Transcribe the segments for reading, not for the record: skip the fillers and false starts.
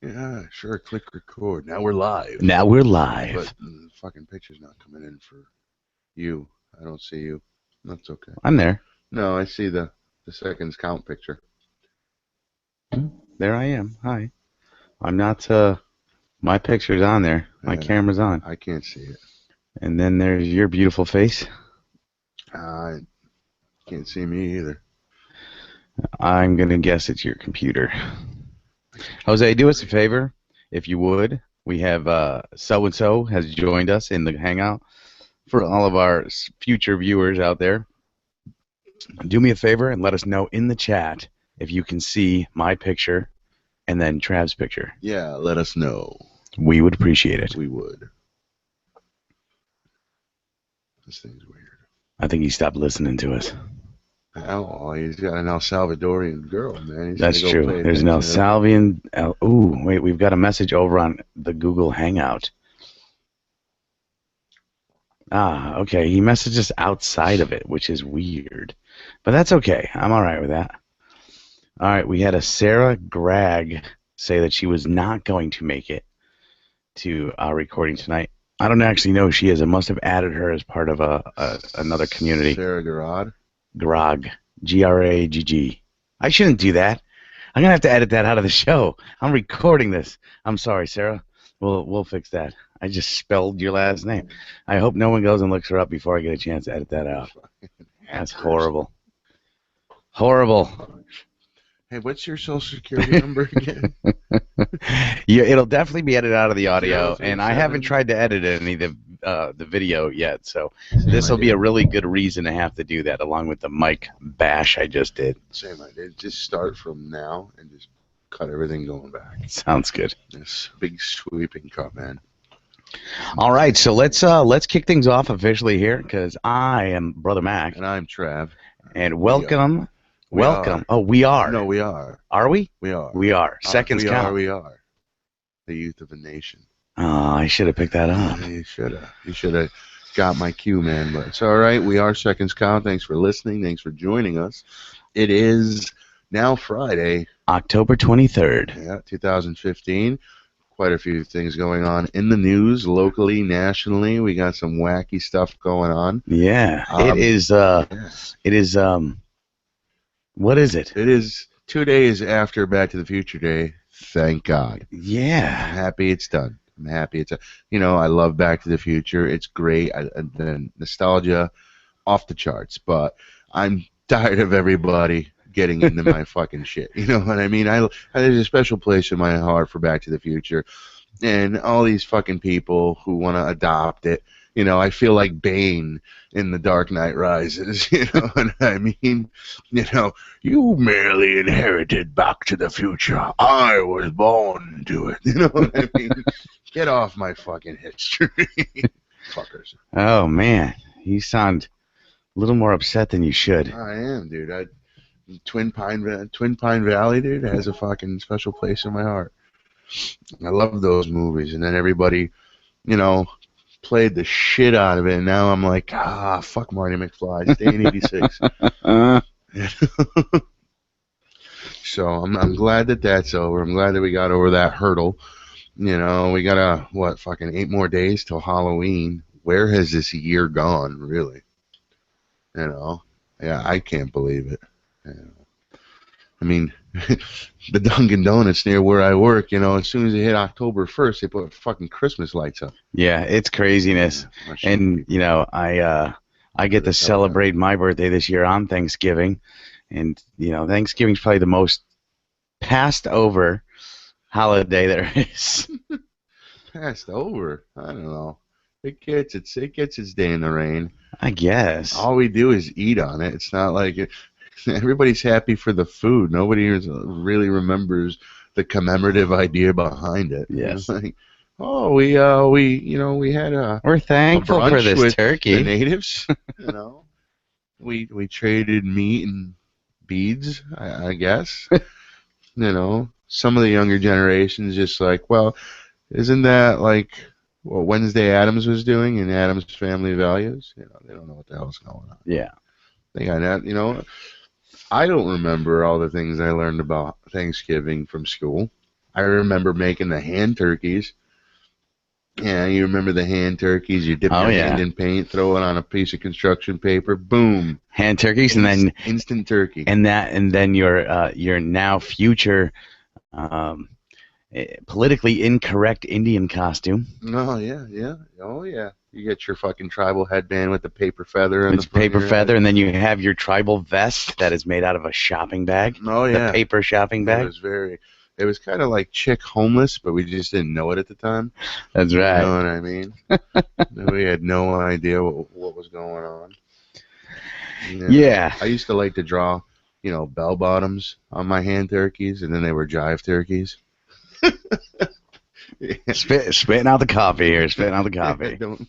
Yeah, sure. Click record. Now we're live. Now we're live. But the fucking picture's not coming in for you. I don't see you. That's okay. I'm there. No, I see the seconds count picture. There I am. Hi. I'm not, my picture's on there. My Yeah, camera's on. I can't see it. And then there's your beautiful face. I can't see me either. I'm going to guess it's your computer. Jose, do us a favor, if you would. We have so-and-so has joined us in the Hangout. For all of our future viewers out there, do me a favor and let us know in the chat if you can see my picture and then Trav's picture. Yeah, let us know. We would appreciate it. We would. This thing's weird. I think he stopped listening to us. Oh, he's got an El Salvadorian girl, man. That's true. There's an El Salvian. Ooh, wait, we've got a message over on the Google Hangout. Ah, okay. He messaged us outside of it, which is weird. But that's okay. I'm all right with that. All right, we had a Sarah Gregg say that she was not going to make it to our recording tonight. I don't actually know who she is. I must have added her as part of another community. Sarah Garrod? Grog. Gragg. I shouldn't do that. I'm gonna have to edit that out of the show. I'm recording this. I'm sorry, Sarah. We'll fix that. I just spelled your last name. I hope no one goes and looks her up before I get a chance to edit that out. That's horrible. Horrible. Hey, what's your social security number again? Yeah, it'll definitely be edited out of the audio, 037. and I haven't tried to edit any of the video yet, so this will be a really good reason to have to do that, along with the mic bash I just did. Same idea. Just start from now and just cut everything going back. Sounds good. This big sweeping cut, man. All right, so let's kick things off officially here, because I am Brother Mac, And I'm Trav. and welcome. We Welcome. are. Oh, we are. No, we are. Are we? We are. We are. Seconds count. We are. The youth of a nation. Oh, I should have picked that up. You should have. You should have got my cue, man. But it's all right. We are Seconds Count. Thanks for listening. Thanks for joining us. It is now Friday, October 23rd. Yeah, 2015. Quite a few things going on in the news, locally, nationally. We got some wacky stuff going on. Yeah, it is. It is. What is it? It is 2 days after Back to the Future Day. Thank God. Yeah. I'm happy it's done. I'm happy it's done. You know, I love Back to the Future. It's great. The nostalgia off the charts. But I'm tired of everybody getting into my fucking shit. You know what I mean? There's a special place in my heart for Back to the Future. And all these fucking people who want to adopt it. You know, I feel like Bane in The Dark Knight Rises. You know what I mean? You know, you merely inherited Back to the Future. I was born to it. You know what I mean? Get off my fucking history. Fuckers. Oh, man. You sound a little more upset than you should. I am, dude. Twin Pine Valley, dude, has a fucking special place in my heart. I love those movies. And then everybody, you know, played the shit out of it, and now I'm like, fuck Marty McFly, stay in '86. So I'm glad that that's over. I'm glad that we got over that hurdle. You know, we got fucking 8 more days till Halloween. Where has this year gone, really? You know, yeah, I can't believe it. You know. I mean, the Dunkin' Donuts near where I work, you know, as soon as it hit October 1st, they put fucking Christmas lights up. Yeah, it's craziness. Yeah, and, you know, I get to celebrate my birthday this year on Thanksgiving. And, you know, Thanksgiving's probably the most passed over holiday there is. Passed over? I don't know. It gets its day in the rain. I guess. All we do is eat on it. It's not like everybody's happy for the food. Nobody really remembers the commemorative idea behind it. Yes. Like, oh, we had we're thankful for this with turkey. The natives, you know. We traded meat and beads, I guess. You know, some of the younger generations just like, well, isn't that like what Wednesday Addams was doing in Addams Family Values? You know, they don't know what the hell's going on. Yeah. They got that, you know. I don't remember all the things I learned about Thanksgiving from school. I remember making the hand turkeys. Yeah, you remember the hand turkeys? You dip Oh your hand yeah, in paint, throw it on a piece of construction paper, boom, hand turkeys, and then instant turkey. and then your now future um, politically incorrect Indian costume. Oh yeah, yeah, oh yeah. You get your fucking tribal headband with the paper feather in the It's front of paper your feather, head. and then you have your tribal vest that is made out of a shopping bag, Oh the yeah, paper shopping it bag. was very. It was kind of like chick homeless, but we just didn't know it at the time. That's You right. know what I mean? We had no idea what was going on. You know, Yeah, I used to like to draw, bell bottoms on my hand turkeys, and then they were jive turkeys. spitting out the coffee here, spitting out the coffee. don't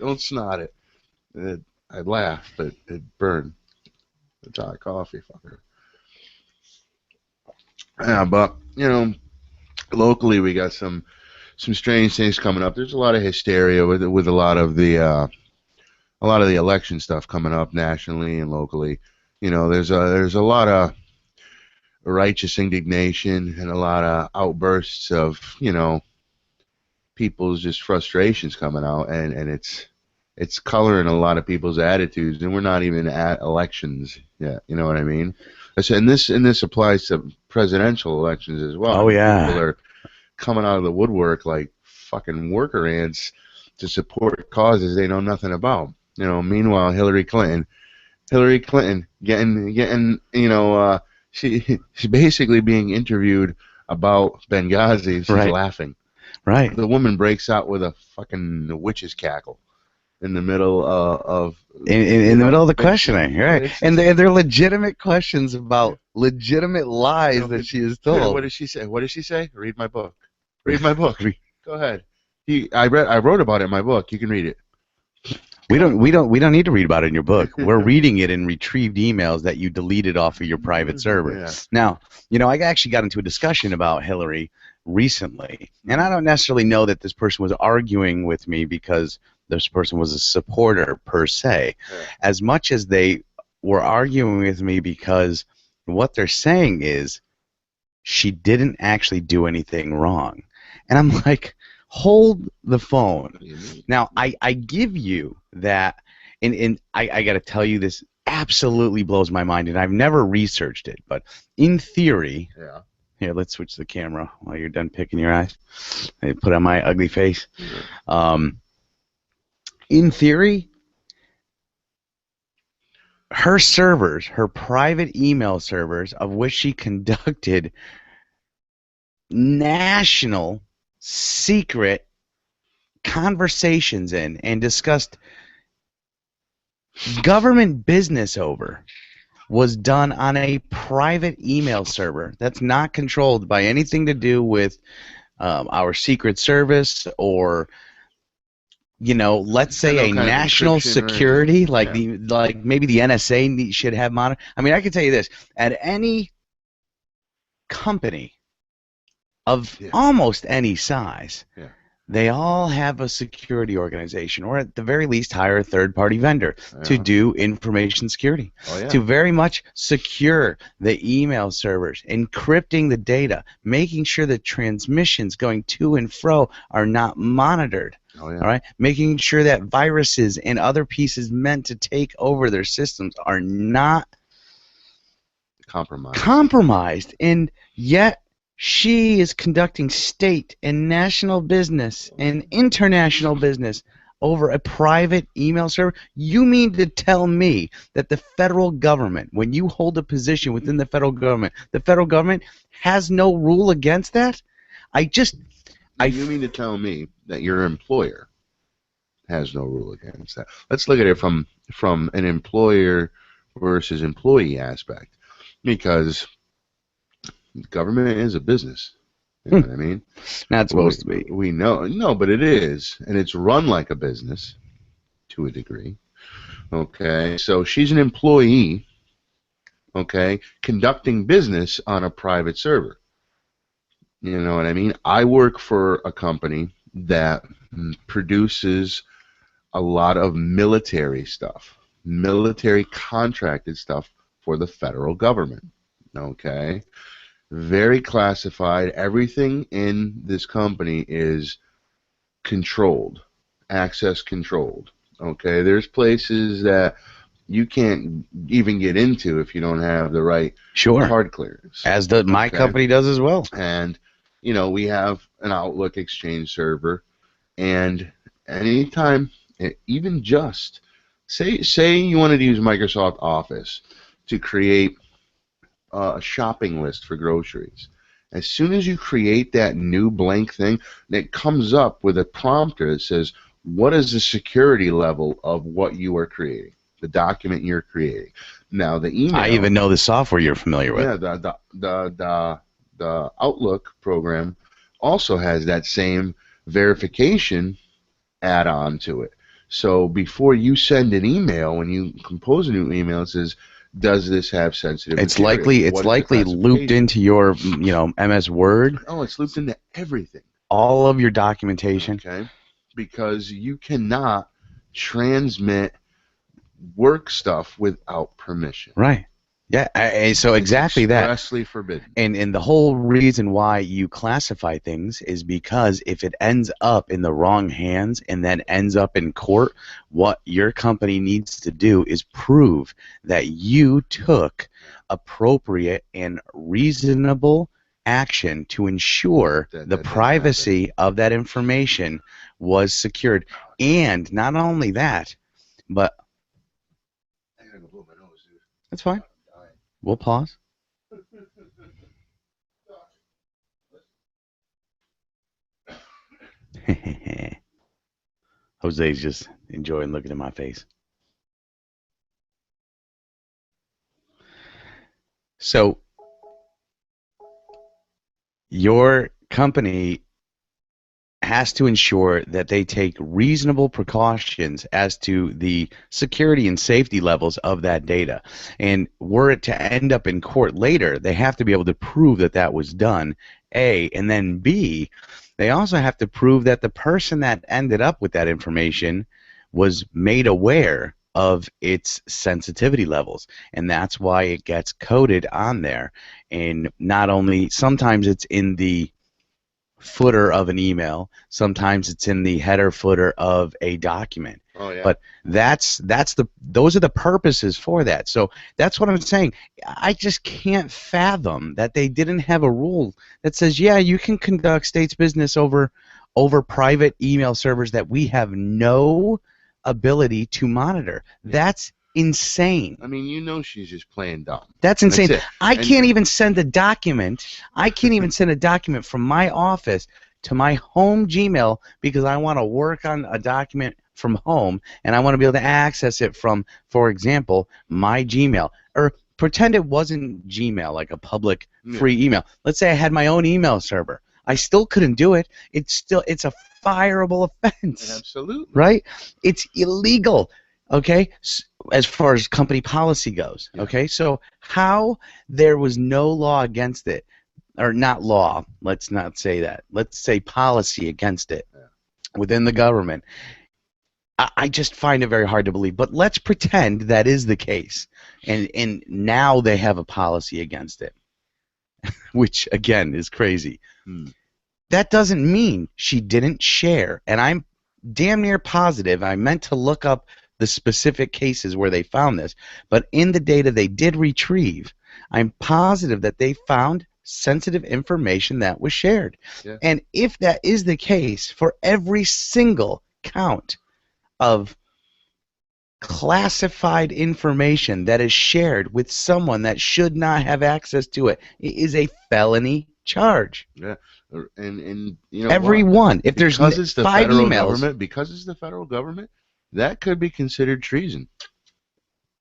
don't snot it. I'd laugh, but it'd burn. It's hot coffee, fucker. Yeah, but locally we got some strange things coming up. There's a lot of hysteria with a lot of the election stuff coming up nationally and locally. There's a lot of righteous indignation and a lot of outbursts of people's just frustrations coming out, and it's coloring a lot of people's attitudes, and we're not even at elections yet. You know what I mean? And this applies to presidential elections as well. I Oh mean, people yeah, are coming out of the woodwork like fucking worker ants to support causes they know nothing about. Meanwhile, Hillary Clinton getting she's basically being interviewed about Benghazi. She's right, laughing. right. The woman breaks out with a fucking witch's cackle in the middle of In the middle of the but questioning, right? And it's they're legitimate questions about legitimate lies that she is what told. does she say? What does she say? Read my book. Read my book. Go ahead. I wrote about it in my book. You can read it. We don't need to read about it in your book. We're reading it in retrieved emails that you deleted off of your private server. Yeah. Now, I actually got into a discussion about Hillary recently, and I don't necessarily know that this person was arguing with me because this person was a supporter per se, Yeah. as much as they were arguing with me because what they're saying is she didn't actually do anything wrong. And I'm like, hold the phone. What do you mean? Now, I give you that, and I got to tell you, this absolutely blows my mind, and I've never researched it, but in theory, Yeah. here, let's switch the camera while you're done picking your eyes. I put on my ugly face. In theory, her servers, her private email servers, of which she conducted national secret conversations in and discussed government business over, was done on a private email server that's not controlled by anything to do with our Secret Service or let's say No a kind of national encryption or security anything. like Yeah. like maybe the NSA should have monitor. I mean, I can tell you this: at any company of Yeah. almost any size, Yeah. they all have a security organization, or at the very least hire a third-party vendor to Yeah. do information security, Oh yeah. to very much secure the email servers, encrypting the data, making sure that transmissions going to and fro are not monitored. Oh yeah. All right, making sure that viruses and other pieces meant to take over their systems are not compromised, and yet she is conducting state and national business and international business over a private email server. You mean to tell me that the federal government, when you hold a position within the federal government has no rule against that? You mean to tell me that your employer has no rule against that? Let's look at it from an employer versus employee aspect, because government is a business. You know what I mean? Not supposed to be. We know, no, but it is, and it's run like a business to a degree. Okay, so she's an employee. Okay, conducting business on a private server. You know what I mean? I work for a company that produces a lot of military stuff, military contracted stuff for the federal government. Okay. very classified. Everything in this company is controlled, access controlled. Okay, there's places that you can't even get into if you don't have the right Sure. card clearance. As my Okay, company does as well. and we have an Outlook Exchange server, and anytime, even just say you wanted to use Microsoft Office to create a shopping list for groceries. As soon as you create that new blank thing, it comes up with a prompter that says, what is the security level of what you are creating, the document you're creating? Now, the email. I even know the software you're familiar with. Yeah, the Outlook program also has that same verification add-on to it. So before you send an email, when you compose a new email, it says, does this have sensitive material? It's likely looped into your MS Word. Oh, it's looped into everything. All of your documentation. Okay, because you cannot transmit work stuff without permission. Right. Yeah. So exactly that. Expressly forbidden. And the whole reason why you classify things is because if it ends up in the wrong hands and then ends up in court, what your company needs to do is prove that you took appropriate and reasonable action to ensure the privacy of that information was secured. And not only that, but I gotta go blow my nose, dude. that's fine. We'll pause. Jose's just enjoying looking at my face. So your company has to ensure that they take reasonable precautions as to the security and safety levels of that data. And were it to end up in court later, they have to be able to prove that that was done, A, and then B, they also have to prove that the person that ended up with that information was made aware of its sensitivity levels, and that's why it gets coded on there. And not only, sometimes it's in the footer of an email, sometimes it's in the header footer of a document. Oh, yeah. But those are the purposes for that. So that's what I'm saying. I just can't fathom that they didn't have a rule that says, yeah, you can conduct state's business over private email servers that we have no ability to monitor. That's insane. I mean, she's just playing dumb. That's insane. I can't even send a document. I can't even send a document from my office to my home Gmail because I want to work on a document from home and I want to be able to access it from, for example, my Gmail. Or pretend it wasn't Gmail, like a public free email. Let's say I had my own email server. I still couldn't do it. It's a fireable offense. Absolutely. Right? It's illegal. Okay? As far as company policy goes. Okay? So how there was no law against it, or not law, let's not say that. Let's say policy against it within the government. I just find it very hard to believe. But let's pretend that is the case. And now they have a policy against it, which, again, is crazy. That doesn't mean she didn't share. And I'm damn near positive. I meant to look up the specific cases where they found this. But in the data they did retrieve, I'm positive that they found sensitive information that was shared. Yeah. And if that is the case, for every single count of classified information that is shared with someone that should not have access to it, it is a felony charge. Yeah. And every one. If there's 5 emails, because it's the federal government, that could be considered treason.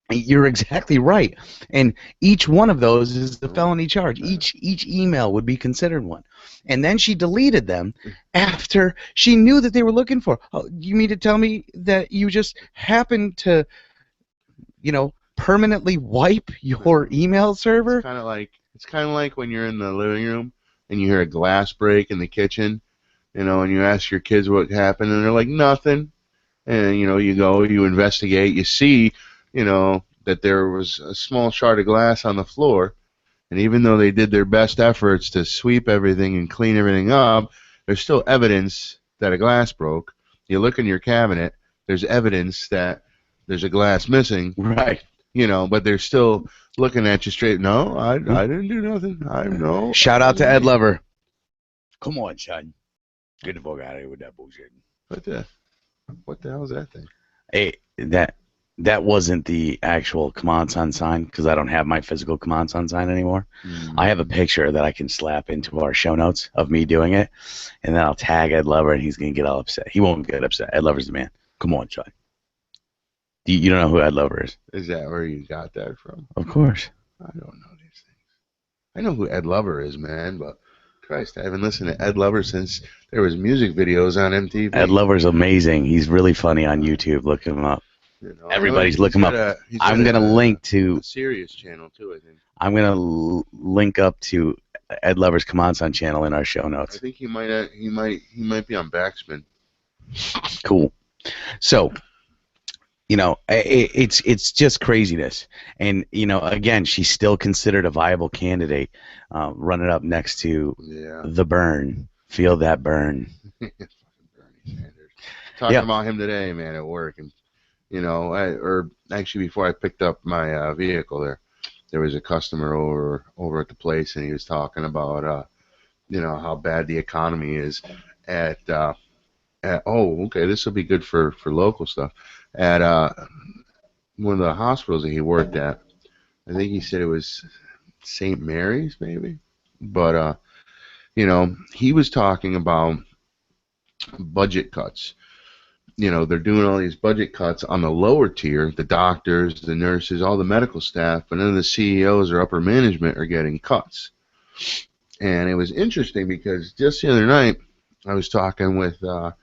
You're exactly right. And each one of those is a felony charge. Each email would be considered one. And then she deleted them after she knew that they were looking for. Oh, you mean to tell me that you just happened to, permanently wipe your email server? It's kind of like when you're in the living room and you hear a glass break in the kitchen, and you ask your kids what happened, and they're like, nothing. And, you go, you investigate, you see, that there was a small shard of glass on the floor, And even though they did their best efforts to sweep everything and clean everything up, there's still evidence that a glass broke. You look in your cabinet, there's evidence that there's a glass missing. Right. You know, but they're still looking at you straight. No, I didn't do nothing. I know. Shout out to Ed Lover. Come on, son. Get the fuck out of here with that bullshit. What the hell is that thing? Hey, that wasn't the actual Come On Son sign, because I don't have my physical Come On Son sign anymore. I have a picture that I can slap into our show notes of me doing it, and then I'll tag Ed Lover, and he's going to get all upset. He won't get upset. Ed Lover's the man. Come on, son. You don't know who Ed Lover is? Is that where you got that from? Of course. I don't know these things. I know who Ed Lover is, man, but Christ, I haven't listened to Ed Lover since there was music videos on MTV. Ed Lover's amazing. He's really funny on YouTube. Look him up. You know, Everybody's look him up. I'm gonna link to the Sirius channel too. I think I'm gonna link up to Ed Lover's Come On Son channel in our show notes. I think he might be on Backspin. Cool. So, you know, it's just craziness, and you know, again, she's still considered a viable candidate, running up next to the burn. Feel that burn. Bernie Sanders. Talking about him today, man, at work, and you know, or actually before I picked up my vehicle there was a customer over at the place, and he was talking about you know, how bad the economy is at oh, okay, this will be good for local stuff. At one of the hospitals that he worked at, I think he said it was St. Mary's, maybe, but you know, he was talking about budget cuts. You know, they're doing all these budget cuts on the lower tier, the doctors, the nurses, all the medical staff, but none of the CEOs or upper management are getting cuts. And it was interesting because just the other night I was talking with the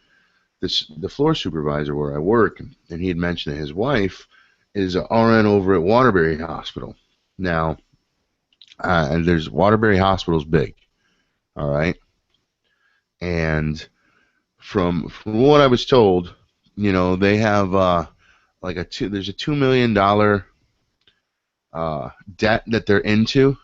floor supervisor where I work, and he had mentioned that his wife is an RN over at Waterbury Hospital. Now, and there's Waterbury Hospital's big, all right? And from what I was told, you know, they have like there's a $2 million debt that they're into,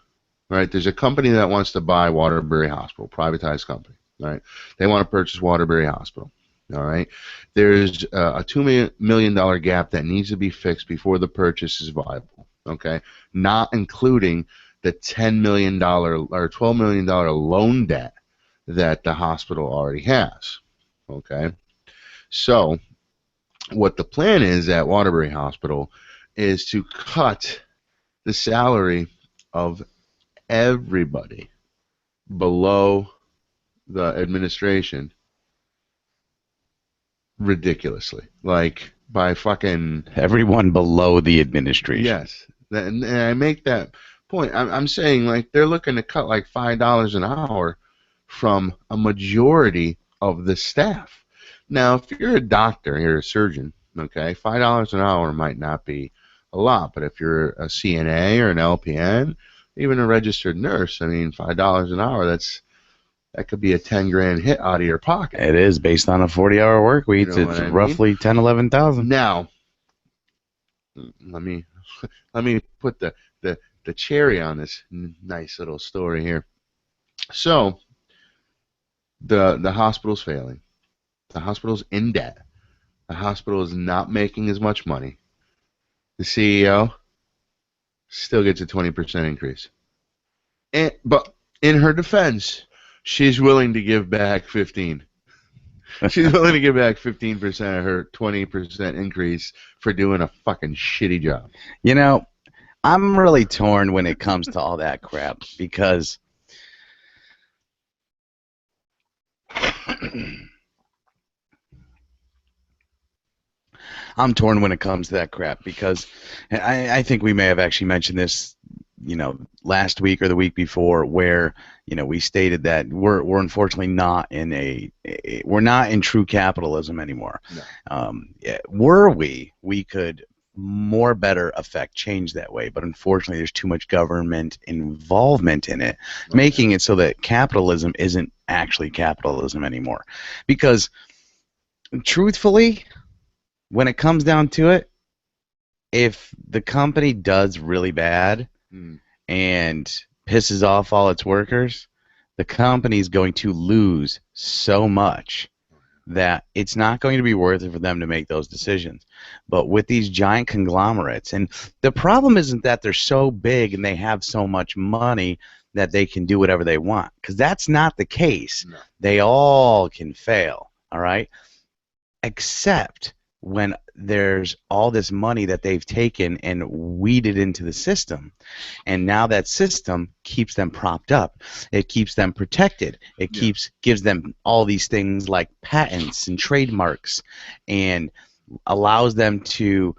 right? There's a company that wants to buy Waterbury Hospital, privatized company, right? They want to purchase Waterbury Hospital, all right? There's a $2 million gap that needs to be fixed before the purchase is viable, okay? Not including the $10 million or $12 million loan debt that the hospital already has, okay? So what the plan is at Waterbury Hospital is to cut the salary of everybody below the administration ridiculously, like by fucking everyone below the administration. Yes, and I make that point. I'm saying, like, they're looking to cut like $5 an hour from a majority of the staff. Now, if you're a doctor, you're a surgeon, okay, $5 an hour might not be a lot, but if you're a CNA or an LPN, even a registered nurse, I mean, $5 an hour, that could be a 10 grand hit out of your pocket. It is, based on a 40-hour work week. You know it's roughly 10, 11,000. Now, let me put the cherry on this nice little story here. So, the hospital's failing. The hospital's in debt. The hospital is not making as much money. The CEO still gets a 20% increase. But in her defense, she's willing to give back 15. She's willing to give back 15% of her 20% increase for doing a fucking shitty job. You know, I'm really torn when it comes to all that crap, because I'm torn when it comes to that crap, because I think we may have actually mentioned this, you know, last week or the week before, where, you know, we stated that we're unfortunately not in we're not in true capitalism anymore. No. Were we could more better affect change that way, but unfortunately there's too much government involvement in it, making it so that capitalism isn't actually capitalism anymore. Because truthfully, when it comes down to it, if the company does really bad and pisses off all its workers, the company's going to lose so much that it's not going to be worth it for them to make those decisions. But with these giant conglomerates, and the problem isn't that they're so big and they have so much money that they can do whatever they want, because that's not the case. No. They all can fail, all right? Except when there's all this money that they've taken and weeded into the system. And now that system keeps them propped up. It keeps them protected. It gives them all these things like patents and trademarks, and allows them to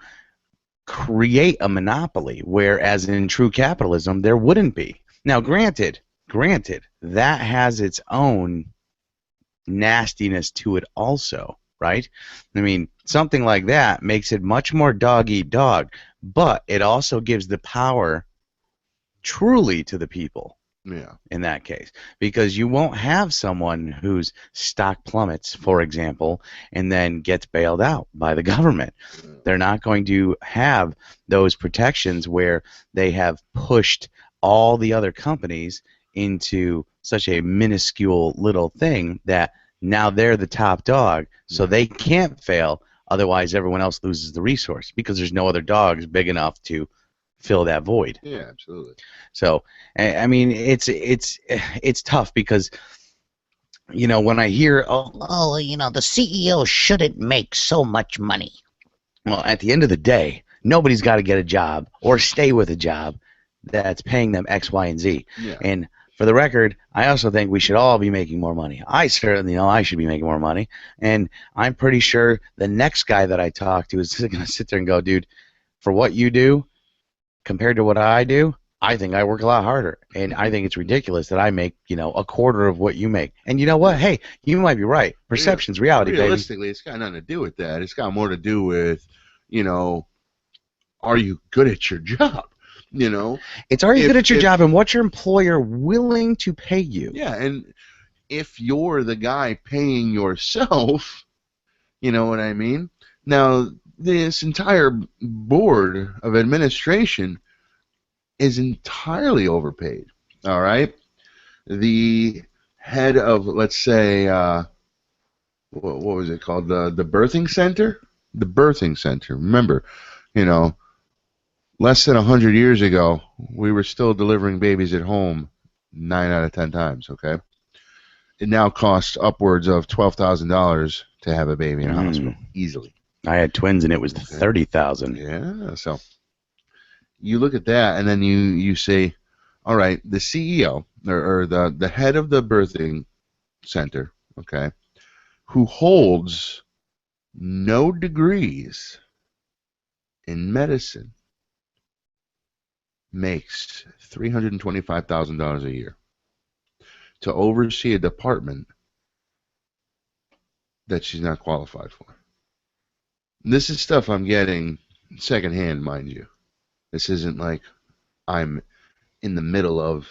create a monopoly, whereas in true capitalism there wouldn't be. Now, granted, that has its own nastiness to it also, right? I mean, something like that makes it much more dog eat dog, but it also gives the power truly to the people. Yeah. In that case, because you won't have someone whose stock plummets, for example, and then gets bailed out by the government. They're not going to have those protections where they have pushed all the other companies into such a minuscule little thing that now they're the top dog, so they can't fail. Otherwise, everyone else loses the resource because there's no other dogs big enough to fill that void. Yeah, absolutely. So, I mean, it's tough because, you know, when I hear, you know, the CEO shouldn't make so much money. Well, at the end of the day, nobody's got to get a job or stay with a job that's paying them X, Y, and Z. Yeah. And for the record, I also think we should all be making more money. I certainly know I should be making more money. And I'm pretty sure the next guy that I talk to is going to sit there and go, dude, for what you do compared to what I do, I think I work a lot harder, and I think it's ridiculous that I make, you know, a quarter of what you make. And you know what? Hey, you might be right. Perception's reality, Realistically, baby. it's got nothing to do with that. It's got more to do with, you know, are you good at your job? You know, it's are you good at your job, and what's your employer willing to pay you? Yeah, and if you're the guy paying yourself, you know what I mean? Now, this entire board of administration is entirely overpaid. All right, the head of, let's say, what was it called? The birthing center. The birthing center. Remember, you know, less than 100 years ago, we were still delivering babies at home 9 out of 10 times. Okay, it now costs upwards of $12,000 to have a baby in a hospital easily. I had twins, and it was $30,000. Yeah, so you look at that, and then you say, all right, the CEO or the head of the birthing center, okay, who holds no degrees in medicine, makes $325,000 a year to oversee a department that she's not qualified for. This is stuff I'm getting secondhand, mind you. This isn't like I'm in the middle of,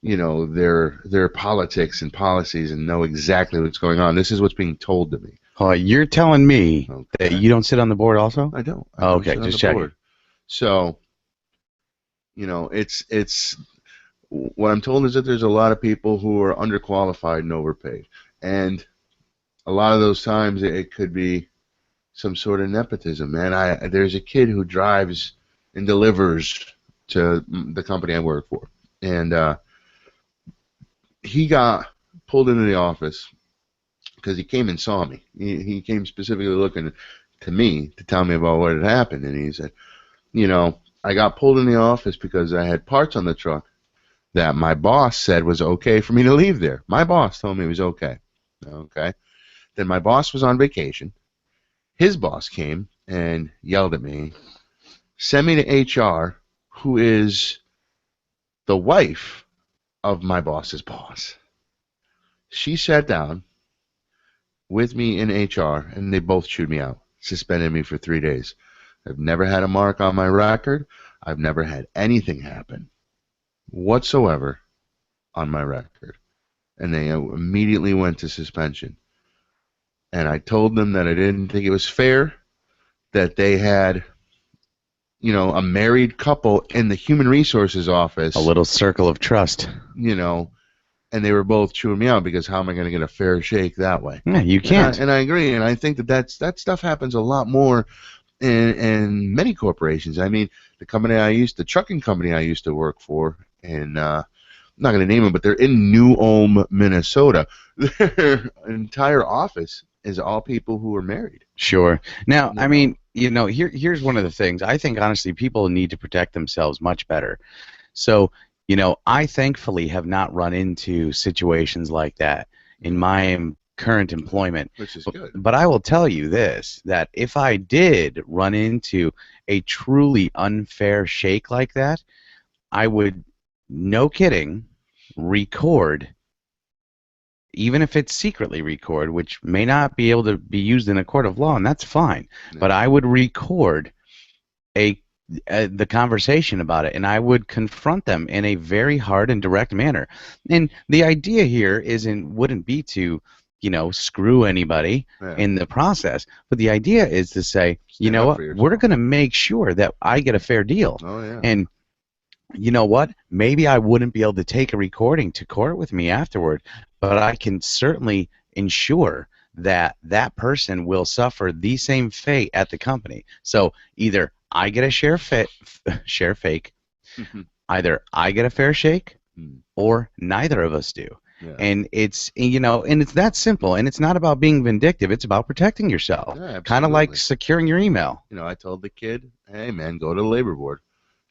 you know, their politics and policies and know exactly what's going on. This is what's being told to me. You're telling me that you don't sit on the board also? I don't. Okay, just checking. So, you know, it's what I'm told is that there's a lot of people who are underqualified and overpaid. And a lot of those times it could be some sort of nepotism, man. There's a kid who drives and delivers to the company I work for, and he got pulled into the office because he came and saw me. He came specifically looking to me to tell me about what had happened, and he said, you know, I got pulled in the office because I had parts on the truck that my boss said was okay for me to leave there. My boss told me it was okay. Okay. Then my boss was on vacation. His boss came and yelled at me, sent me to HR, who is the wife of my boss's boss. She sat down with me in HR, and they both chewed me out, suspended me for 3 days. I've never had a mark on my record. I've never had anything happen whatsoever on my record. And they immediately went to suspension. And I told them that I didn't think it was fair that they had, a married couple in the human resources office, A little circle of trust. and they were both chewing me out because how am I going to get a fair shake that way? Yeah, you can't. And I agree, and I think that stuff happens a lot more in many corporations. I mean, the trucking company I used to work for, and I'm not going to name them, but they're in New Ulm, Minnesota. Their entire office is all people who are married. Sure. Now, You I know. mean, here's one of the things. I think, honestly, people need to protect themselves much better. So, I thankfully have not run into situations like that in my current employment. Which is good. But I will tell you this, that if I did run into a truly unfair shake like that, I would, no kidding, record, even if it's secretly record, which may not be able to be used in a court of law, and that's fine. Yeah. But I would record the conversation about it, and I would confront them in a very hard and direct manner. And the idea here wouldn't be to, screw anybody in the process, but the idea is to say, you know what, we're going to make sure that I get a fair deal. Oh, yeah. And you know what? Maybe I wouldn't be able to take a recording to court with me afterward, but I can certainly ensure that that person will suffer the same fate at the company. So either I get a share fake, either I get a fair shake, or neither of us do. Yeah. And it's that simple, and it's not about being vindictive. It's about protecting yourself, kind of like securing your email. I told the kid, hey man, go to the labor board.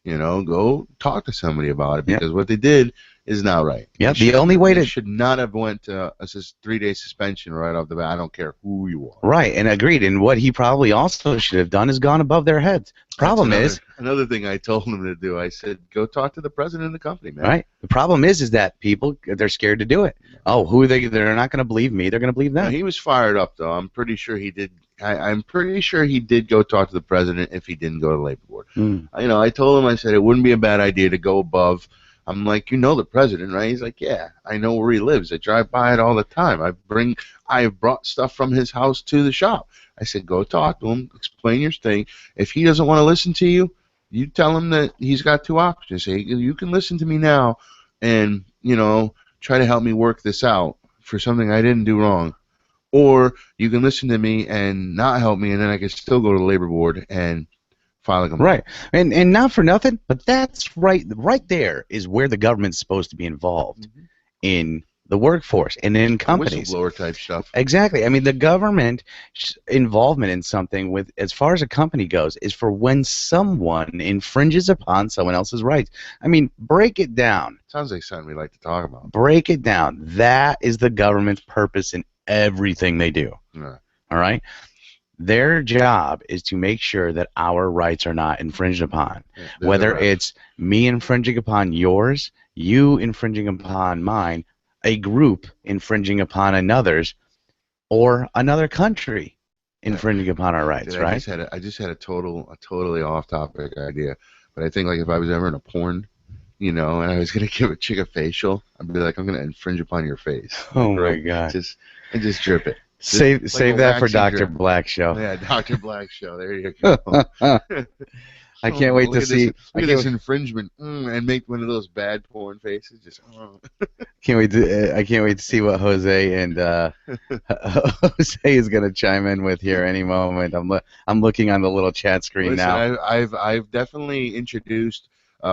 Go talk to somebody about it because what they did is not right. Yeah, the only way they should not have went to a 3-day suspension right off the bat. I don't care who you are. Right, and agreed. And what he probably also should have done is gone above their heads. Problem is another thing I told him to do. I said, go talk to the president of the company, man. Right. The problem is that people, they're scared to do it. Oh, who are they? They're not going to believe me. They're going to believe them. He was fired up though. I'm pretty sure he did. I'm pretty sure he did go talk to the president if he didn't go to the labor board. I told him, I said it wouldn't be a bad idea to go above. I'm like, the president, right? He's like, yeah, I know where he lives. I drive by it all the time. I've brought stuff from his house to the shop. I said, go talk to him, explain your thing. If he doesn't want to listen to you, you tell him that he's got two options. Say, you can listen to me now and, try to help me work this out for something I didn't do wrong. Or you can listen to me and not help me, and then I can still go to the labor board and file a complaint. Right. And not for nothing, but that's right there is where the government's supposed to be involved in the workforce and in companies. Whistleblower type stuff. Exactly. I mean, the government involvement in something, as far as a company goes, is for when someone infringes upon someone else's rights. I mean, break it down. Sounds like something we like to talk about. Break it down. That is the government's purpose in everything they do. Yeah. All right? Their job is to make sure that our rights are not infringed upon. Yeah, whether it's me infringing upon yours, you infringing upon mine, a group infringing upon another's, or another country infringing upon our rights, right? I just had a totally off-topic idea, but I think like if I was ever in a porn, and I was gonna give a chick a facial, I'd be like, I'm gonna infringe upon your face. Oh my God! Just drip it. Save that for Dr. Drip. Black Show. Yeah, Dr. Black Show. There you go. I can't wait to see. Look at this infringement, and make one of those bad porn faces. Just. I can't wait to see what Jose and Jose is gonna chime in with here any moment. I'm looking on the little chat screen now. I've definitely introduced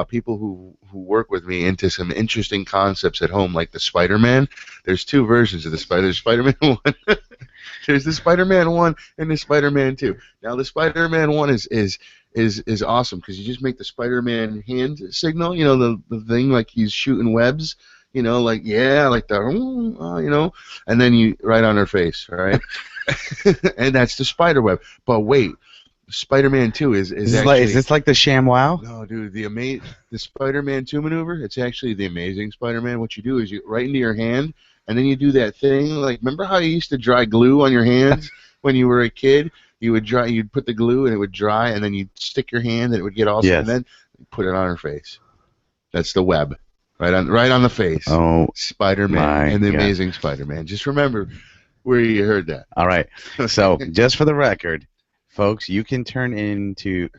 people who work with me into some interesting concepts at home, like the Spider-Man. There's two versions of the Spider. There's Spider-Man 1. There's the Spider-Man 1 and the Spider-Man 2. Now the Spider-Man 1 is awesome because you just make the Spider-Man hand signal, the thing like he's shooting webs, like the, and then you right on her face, right? And that's the spider web. But wait, Spider-Man 2 is actually, is this like the ShamWow? No, dude, the Spider-Man 2 maneuver. It's actually the Amazing Spider-Man. What you do is you right into your hand, and then you do that thing. Like, remember how you used to dry glue on your hands when you were a kid? You'd put the glue and it would dry, and then you'd stick your hand and it would get all. Yes. And then put it on her face. That's the web, right on the face. Oh, Spider-Man and the Amazing Spider-Man. Just remember where you heard that. All right. So just for the record, folks, you can tune into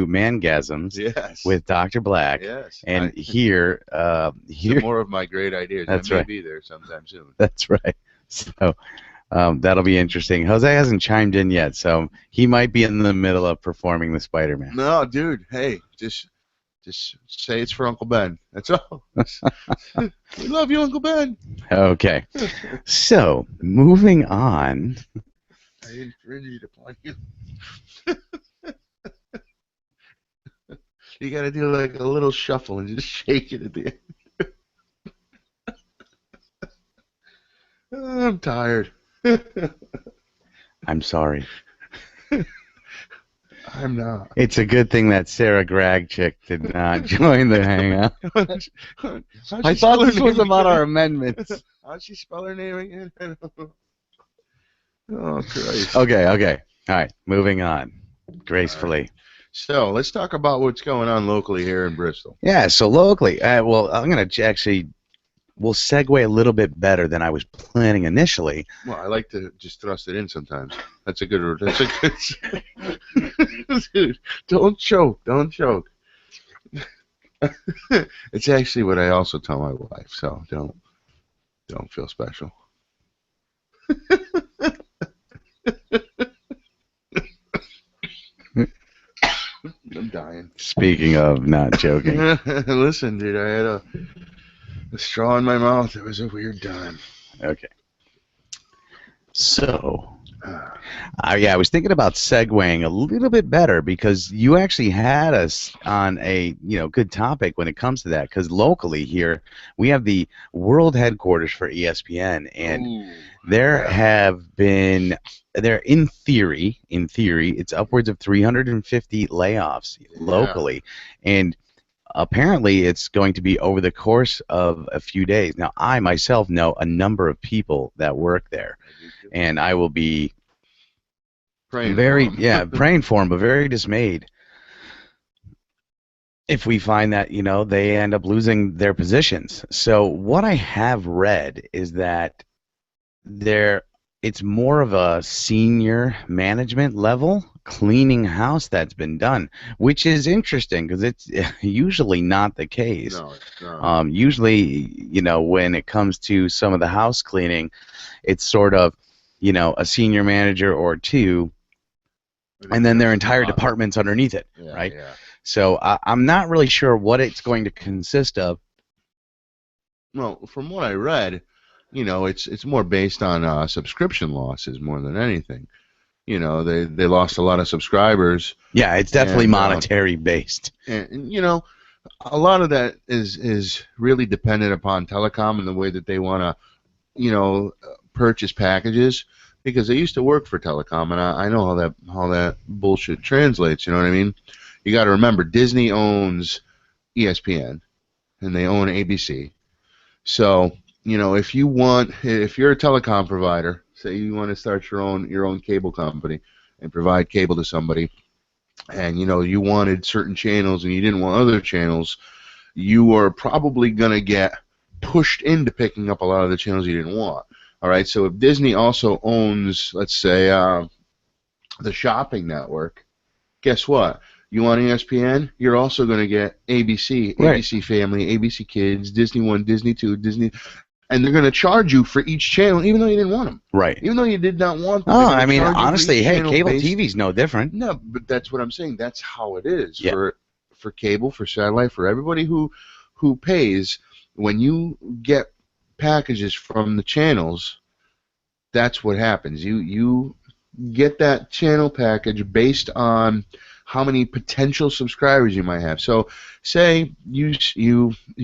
Mangasms Yes. with Dr. Black Yes. and hear some more of my great ideas. That's I may right. be there sometime soon. That's right. So that'll be interesting. Jose hasn't chimed in yet, so he might be in the middle of performing the Spider-Man. No, dude. Hey, just say it's for Uncle Ben. That's all. We love you, Uncle Ben. Okay. So moving on. I infringed upon you. You got to do like a little shuffle and just shake it at the end. I'm tired. I'm sorry. I'm not. It's a good thing that Sarah Gragchick did not join the hangout. I thought this was about our amendments. How'd she spell her name again? I don't know. Oh, Christ. Okay. All right. Moving on. Gracefully. So let's talk about what's going on locally here in Bristol. Yeah, so locally, well, I'm going to actually, we'll segue a little bit better than I was planning initially. Well, I like to just thrust it in sometimes. That's a good. Dude, don't choke. It's actually what I also tell my wife, so don't feel special. I'm dying. Speaking of not joking. Listen, dude, I had a straw in my mouth. It was a weird time. Okay. So, yeah, I was thinking about segueing a little bit better because you actually had us on a good topic when it comes to that. Because locally here we have the world headquarters for ESPN, and there have been in theory it's upwards of 350 layoffs locally, and apparently it's going to be over the course of a few days. Now, I myself know a number of people that work there, and I will be praying for them, but very dismayed if we find that they end up losing their positions. So what I have read is that it's more of a senior management level cleaning house that's been done, which is interesting because it's usually not the case. No, it's not. Usually, when it comes to some of the house cleaning, it's sort of, a senior manager or two, and then their entire department's underneath it, right? Yeah. So I'm not really sure what it's going to consist of. Well, from what I read, it's more based on subscription losses more than anything. They lost a lot of subscribers. Yeah, it's definitely monetary based. And a lot of that is really dependent upon telecom and the way that they want to, purchase packages, because they used to work for telecom, and I know how that bullshit translates. You know what I mean? You got to remember, Disney owns ESPN, and they own ABC. So if you're a telecom provider, say you want to start your own cable company and provide cable to somebody, and you wanted certain channels and you didn't want other channels, you are probably going to get pushed into picking up a lot of the channels you didn't want. All right, so if Disney also owns, let's say, the shopping network, guess what? You want ESPN, you're also going to get ABC, right. ABC Family, ABC Kids, Disney 1, Disney 2, Disney, and they're going to charge you for each channel, even though you didn't want them. Right. Even though you did not want them. Oh, I mean, honestly, hey, cable TV's no different. No, but that's what I'm saying. That's how it is for cable, for satellite, for everybody who pays. When you get packages from the channels, that's what happens. You get that channel package based on how many potential subscribers you might have. So say you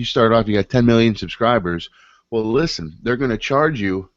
start off, you got 10 million subscribers. Well, listen, they're going to charge you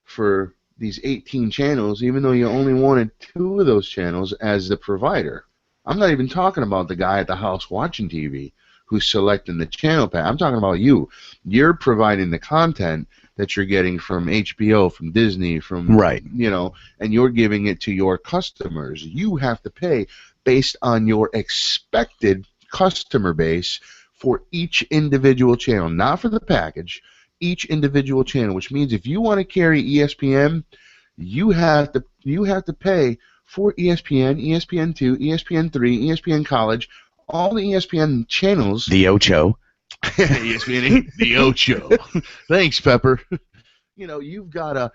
for these 18 channels, even though you only wanted 2 of those channels as the provider. I'm not even talking about the guy at the house watching TV who's selecting the channel pack. I'm talking about you. You're providing the content that you're getting from HBO, from Disney, from and you're giving it to your customers. You have to pay based on your expected customer base for each individual channel, not for the package, each individual channel, which means if you want to carry ESPN, you have to pay for ESPN, ESPN2, ESPN3, ESPN College, all the ESPN channels. The Ocho. ESPN8, the Ocho. Thanks, Pepper. You've gotta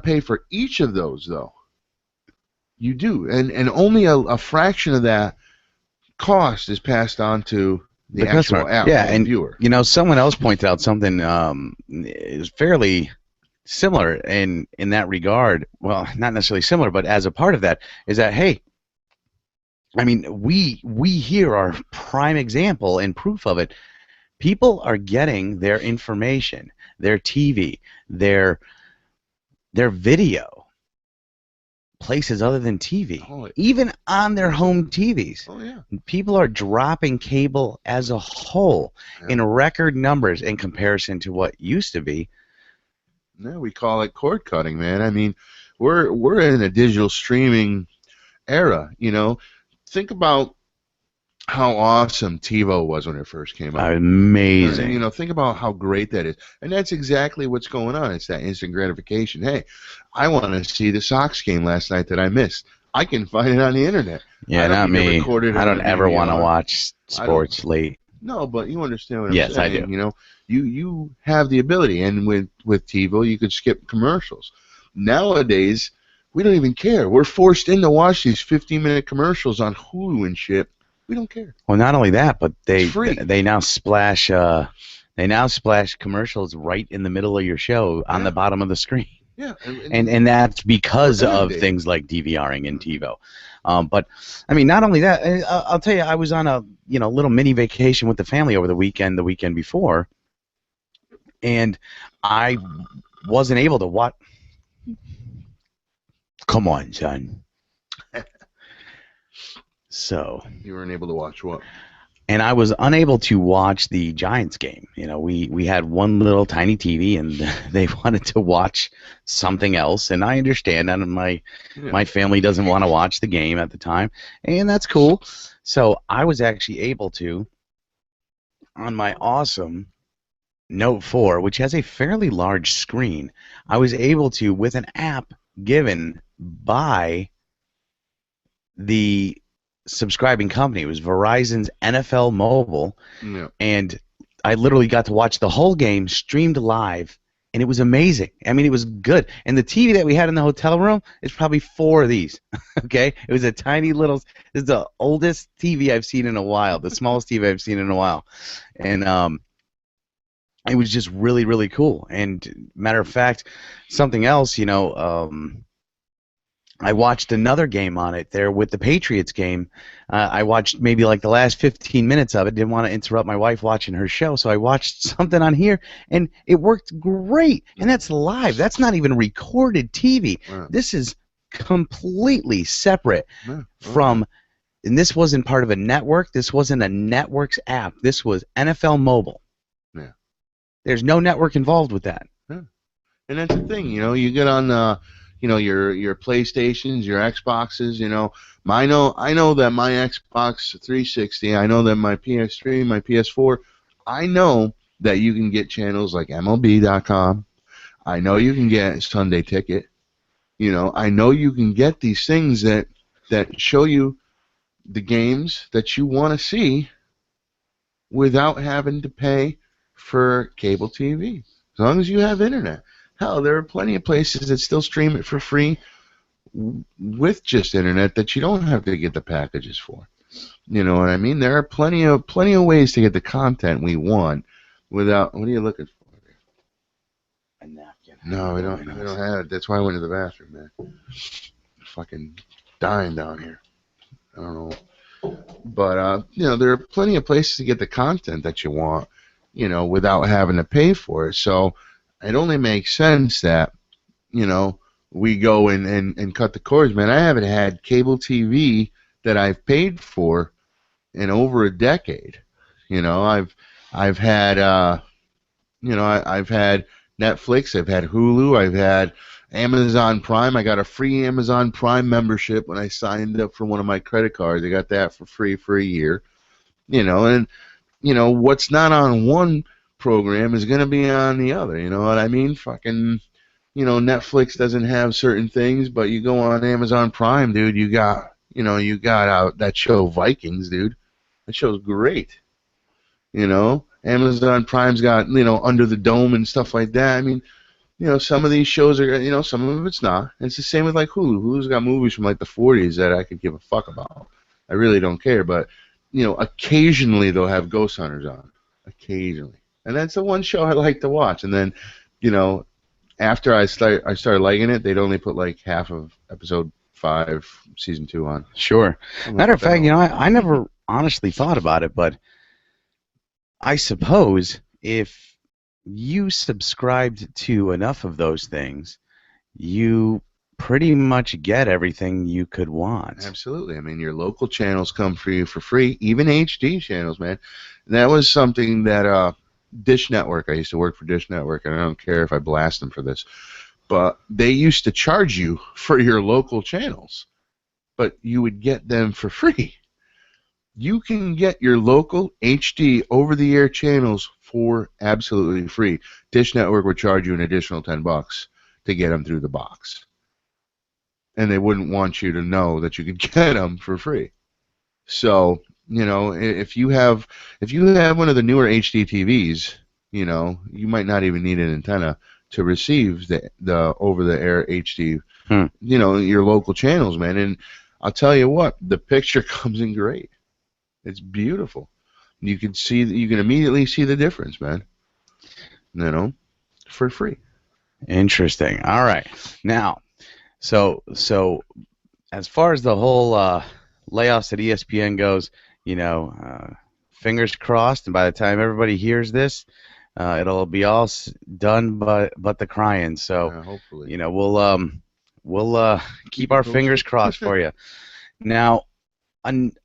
pay for each of those though. You do, and only a fraction of that cost is passed on to the actual customer. at-home viewer. Someone else pointed out something is fairly similar in that regard. Well, not necessarily similar, but as a part of that is that, hey, I mean, we here are prime example and proof of it. People are getting their information, their TV, their video places other than TV, even on their home TVs. Oh yeah. People are dropping cable as a whole in record numbers in comparison to what used to be. No, we call it cord cutting, man. I mean, we're in a digital streaming era. Think about how awesome TiVo was when it first came out. Amazing. Think about how great that is. And that's exactly what's going on. It's that instant gratification. Hey, I want to see the Sox game last night that I missed. I can find it on the internet. Yeah, not me. I don't ever want to watch sports late. No, but you understand what I'm saying. Yes, I do. You have the ability, and with TiVo, you could skip commercials. Nowadays, we don't even care. We're forced in to watch these 15-minute commercials on Hulu and shit. We don't care. Well, not only that, but they now splash commercials right in the middle of your show on the bottom of the screen. Yeah, and that's because of things like DVRing and TiVo. But I mean, not only that, I'll tell you, I was on a little mini vacation with the family over the weekend before, and I wasn't able to watch. Come on, son. So you weren't able to watch what? And I was unable to watch the Giants game. We had one little tiny TV, and they wanted to watch something else. And I understand that my family doesn't want to watch the game at the time, and that's cool. So I was actually able to, on my awesome Note 4, which has a fairly large screen, I was able to, with an app given by the subscribing company. It was Verizon's NFL Mobile, and I literally got to watch the whole game streamed live, and it was amazing. I mean, it was good. And the TV that we had in the hotel room is probably 4 of these. Okay, it was a tiny little. This is the oldest TV I've seen in a while, the smallest TV I've seen in a while, and it was just really, really cool. And matter of fact, something else, I watched another game on it there with the Patriots game. I watched maybe like the last 15 minutes of it. Didn't want to interrupt my wife watching her show, so I watched something on here, and it worked great. And that's live. That's not even recorded TV. Wow. This is completely separate from, and this wasn't part of a network. This wasn't a network's app. This was NFL Mobile. Yeah. There's no network involved with that. Yeah. And that's the thing, you get on your PlayStations, your Xboxes, I know that my Xbox 360, I know that my PS3, my PS4, I know that you can get channels like MLB.com. I know you can get Sunday Ticket. I know you can get these things that show you the games that you want to see without having to pay for cable TV, as long as you have internet. Hell, there are plenty of places that still stream it for free with just internet that you don't have to get the packages for. You know what I mean? There are plenty of ways to get the content we want without. What are you looking for? A napkin. No, we don't have it. That's why I went to the bathroom, man. Fucking dying down here. I don't know. But there are plenty of places to get the content that you want, without having to pay for it. So it only makes sense that, we go and cut the cords, man. I haven't had cable TV that I've paid for in over a decade. I've had I've had Netflix, I've had Hulu, I've had Amazon Prime. I got a free Amazon Prime membership when I signed up for one of my credit cards. I got that for free for a year. And what's not on one program is going to be on the other. You know what I mean? Fucking, Netflix doesn't have certain things, but you go on Amazon Prime, dude, you got that show Vikings, dude. That show's great. Amazon Prime's got, Under the Dome and stuff like that. I mean, some of these shows are, some of it's not. And it's the same with like Hulu. Hulu's got movies from like the 40s that I could give a fuck about. I really don't care, but occasionally they'll have Ghost Hunters on. Occasionally. And that's the one show I like to watch. And then, you know, after I started liking it, they'd only put like half of episode 5, season 2 on. Sure. I'm like, Matter of what the fact, hell? I never honestly thought about it, but I suppose if you subscribed to enough of those things, you pretty much get everything you could want. Absolutely. I mean, your local channels come for you for free, even HD channels, man. And that was something that Dish Network, I used to work for Dish Network, and I don't care if I blast them for this, but they used to charge you for your local channels, but you would get them for free. You can get your local HD over-the-air channels for absolutely free. Dish Network would charge you an additional $10 to get them through the box, and they wouldn't want you to know that you could get them for free. So, if you have one of the newer HD TVs, you might not even need an antenna to receive the over-the-air HD, your local channels, man. And I'll tell you what, the picture comes in great. It's beautiful. You can immediately see the difference, man. For free. Interesting. All right. Now, so as far as the whole layoffs at ESPN goes, fingers crossed, and by the time everybody hears this, it'll be all done but the crying. So, hopefully. we'll keep our fingers crossed for you. Now,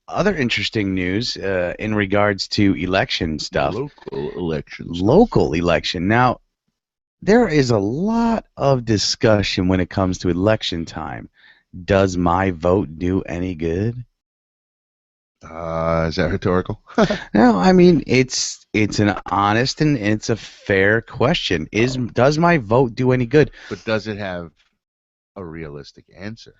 other interesting news in regards to election stuff. Local election. Now, there is a lot of discussion when it comes to election time. Does my vote do any good? Is that rhetorical? No, I mean it's an honest and it's a fair question. Does my vote do any good? But does it have a realistic answer?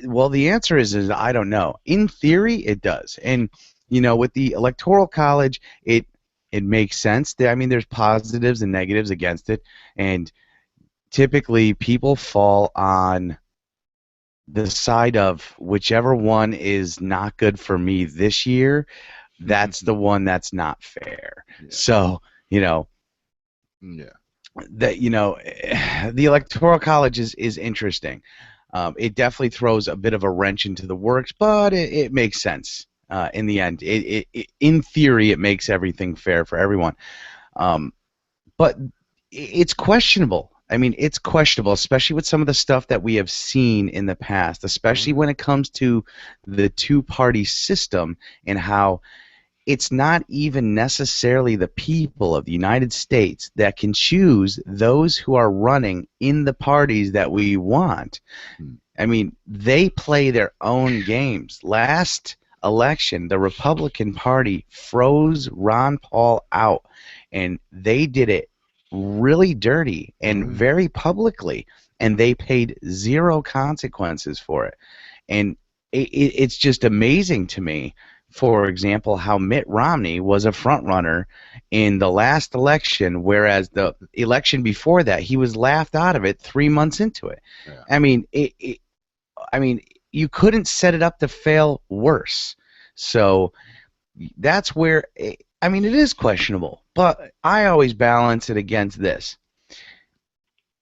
Well, the answer is I don't know. In theory, it does, and with the Electoral College, it makes sense. I mean, there's positives and negatives against it, and typically people fall on the side of whichever one is not good for me this year. That's the one that's not fair. Yeah. So yeah. That the Electoral College is interesting. It definitely throws a bit of a wrench into the works, but it makes sense in the end. In theory, it makes everything fair for everyone. But it's questionable. I mean, it's questionable, especially with some of the stuff that we have seen in the past, especially when it comes to the two-party system and how it's not even necessarily the people of the United States that can choose those who are running in the parties that we want. I mean, they play their own games. Last election, the Republican Party froze Ron Paul out, and they did it really dirty and very publicly, and they paid zero consequences for it. And it's just amazing to me, for example, how Mitt Romney was a front runner in the last election, whereas the election before that, he was laughed out of it 3 months into it. Yeah. I mean, you couldn't set it up to fail worse. So that's where, it is questionable, but I always balance it against this.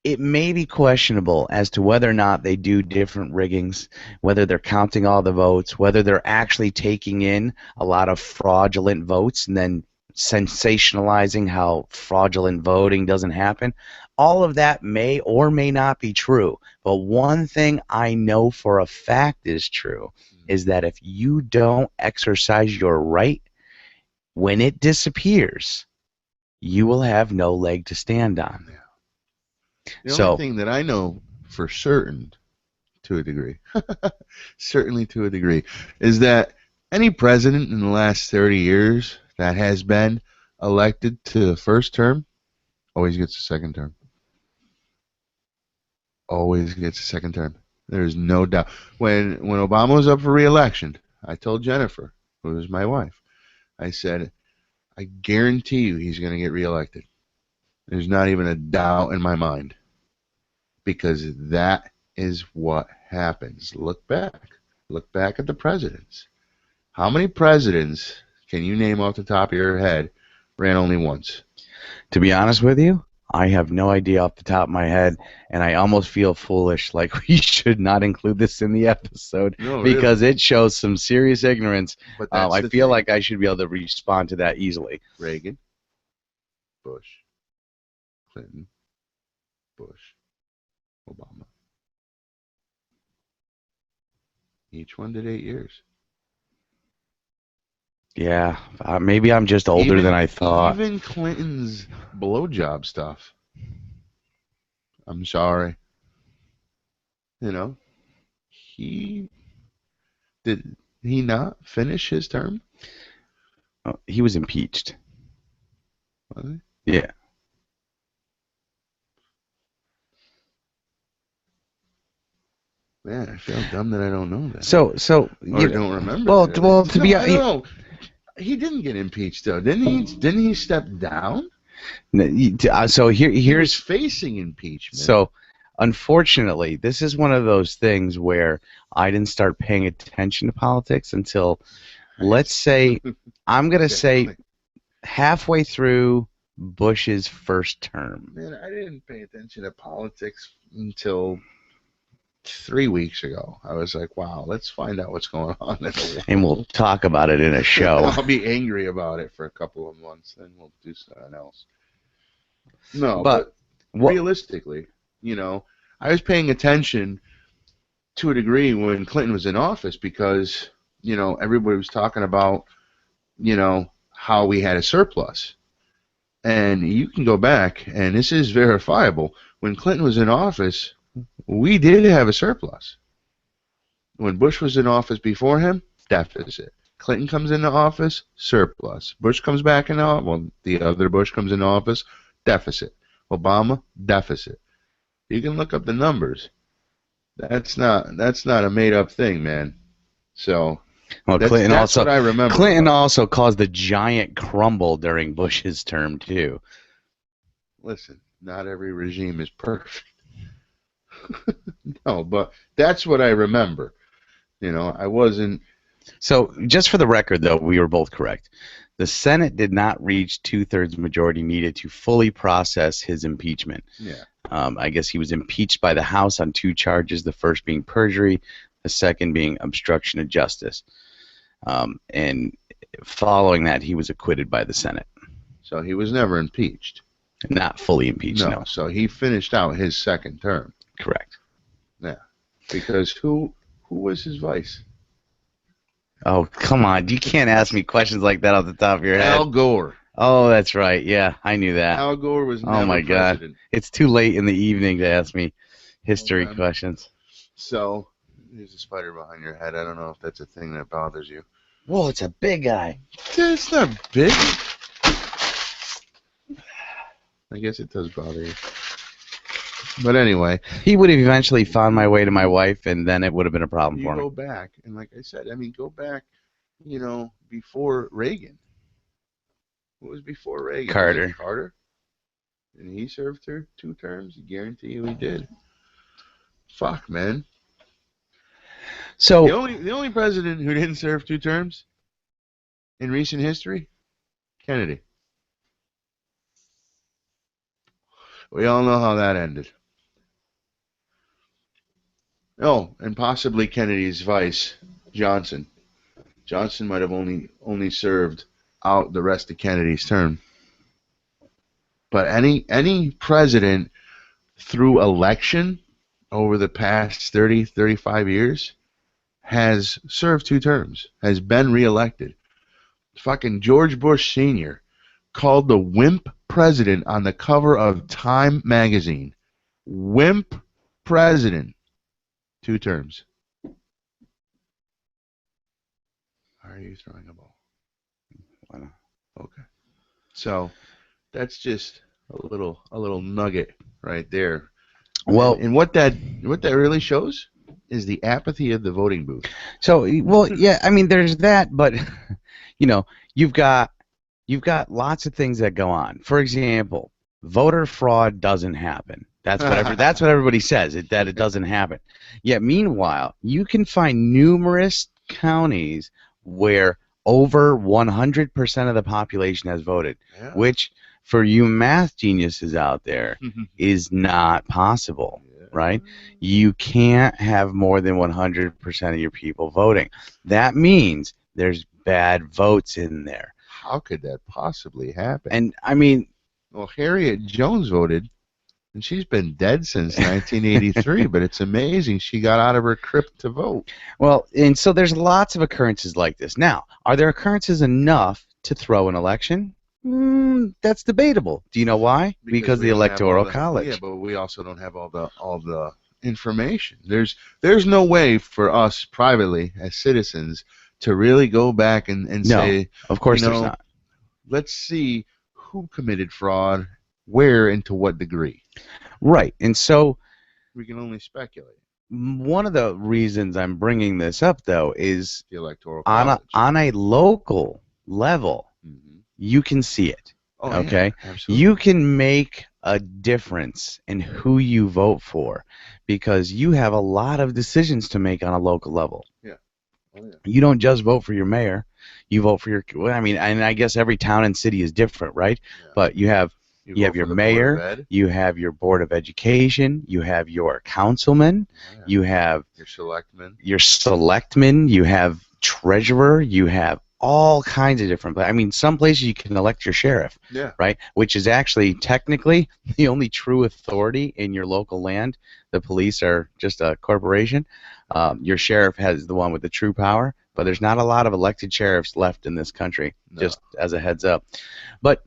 It may be questionable as to whether or not they do different riggings, whether they're counting all the votes, whether they're actually taking in a lot of fraudulent votes and then sensationalizing how fraudulent voting doesn't happen. All of that may or may not be true, but one thing I know for a fact is true is that if you don't exercise your right, when it disappears, you will have no leg to stand on. The only thing that I know for certain, to a degree, certainly to a degree, is that any president in the last 30 years that has been elected to the first term always gets a second term. always gets a second term. There's no doubt. When Obama was up for re-election, I told Jennifer, who was my wife, I said, I guarantee you he's going to get reelected. There's not even a doubt in my mind because that is what happens. Look back. Look back at the presidents. How many presidents can you name off the top of your head ran only once? To be honest with you, I have no idea off the top of my head, and I almost feel foolish, like we should not include this in the episode No, because really. it shows some serious ignorance. But that's I the feel thing. like I should be able to respond to that easily. Reagan, Bush, Clinton, Bush, Obama. Each one did 8 years. Yeah, maybe I'm just older than I thought. Even Clinton's blowjob stuff. I'm sorry. You know, he did he not finish his term? Oh, he was impeached. Was Yeah. Man, I feel dumb that I don't know that. So or don't remember. Well, that. well, to be no, he didn't get impeached though. Didn't he step down? so He here's was facing impeachment. So, unfortunately, this is one of those things where I didn't start paying attention to politics until, let's say, I'm going to say halfway through Bush's first term. Man, I didn't pay attention to politics until 3 weeks ago. I was like, wow, let's find out what's going on in the world. And we'll talk about it in a show. I'll be angry about it for a couple of months, then we'll do something else. No, but realistically, I was paying attention to a degree when Clinton was in office because, everybody was talking about, how we had a surplus. And you can go back, and this is verifiable. When Clinton was in office, we did have a surplus. When Bush was in office before him, deficit. Clinton comes into office, surplus. Bush comes back in office, well, the other Bush comes into office, deficit. Obama, deficit. You can look up the numbers. That's not a made up thing, man. So well, that's what I remember. Clinton also caused the giant crumble during Bush's term too. Listen, not every regime is perfect. No, but that's what I remember. I wasn't. So, just for the record, though, we were both correct. The Senate did not reach 2/3 majority needed to fully process his impeachment. Yeah. I guess he was impeached by the House on 2 charges, the first being perjury, the second being obstruction of justice. And following that, he was acquitted by the Senate. So he was never impeached. Not fully impeached, no. So he finished out his second term. Correct. Yeah. Because who was his vice? Oh, come on. You can't ask me questions like that off the top of your head. Al Gore. Oh, that's right. Yeah, I knew that. Al Gore was never Oh, my God. president. It's too late in the evening to ask me history questions. So, there's a spider behind your head. I don't know if that's a thing that bothers you. Whoa, it's a big guy. It's not big. I guess it does bother you. But anyway. He would have eventually found my way to my wife, and then it would have been a problem for me. You go back, and like I said, go back, before Reagan. What was before Reagan? Carter. Carter? And he served 2 terms? I guarantee you he did. Fuck, man. So the only president who didn't serve 2 terms in recent history, Kennedy. We all know how that ended. Oh, and possibly Kennedy's vice, Johnson. Johnson might have only served out the rest of Kennedy's term. But any president through election over the past 30, 35 years has served 2 terms, has been reelected. Fucking George Bush Sr. called the wimp president on the cover of Time magazine. Wimp president. 2 terms. Are you throwing a ball? Why not? Okay. So that's just a little nugget right there Well, And what that really shows is the apathy of the voting booth. so well, yeah. I mean, there's that, but you know, you've got lots of things that go on. For example, voter fraud doesn't happen. That's what everybody says, that it doesn't happen. Yet meanwhile, you can find numerous counties where over 100% of the population has voted, Yeah. which for you math geniuses out there is not possible, right? You can't have more than 100% of your people voting. That means there's bad votes in there. How could that possibly happen? And I mean, well, Harriet Jones voted, and she's been dead since 1983, but it's amazing she got out of her crypt to vote. well, and so there's lots of occurrences like this. Now, are there occurrences enough to throw an election? That's debatable. Do you know why? Because we the don't have Electoral all the- College. Yeah, but we also don't have all the information. There's no way for us privately as citizens to really go back and No, say, of course you there's know, not. let's see who committed fraud, where, and to what degree. Right. And so We can only speculate. one of the reasons I'm bringing this up, though, is The Electoral on College. on a local level, Mhm. you can see it. Oh, Okay, yeah, absolutely. you can make a difference in who you vote for because you have a lot of decisions to make on a local level. Yeah. Oh, yeah. You don't just vote for your mayor, you vote for your, well, I mean, and I guess every town and city is different, right? Yeah. But you have vote your for the Board of mayor, Ed, you have your board of education, you have your councilman, yeah. you have your selectmen, you have treasurer, you have all kinds of different. I mean, some places you can elect your sheriff, Yeah. right? Which is actually technically the only true authority in your local land. The police are just a corporation. Your sheriff has the one with the true power, but there's not a lot of elected sheriffs left in this country, No. just as a heads up. But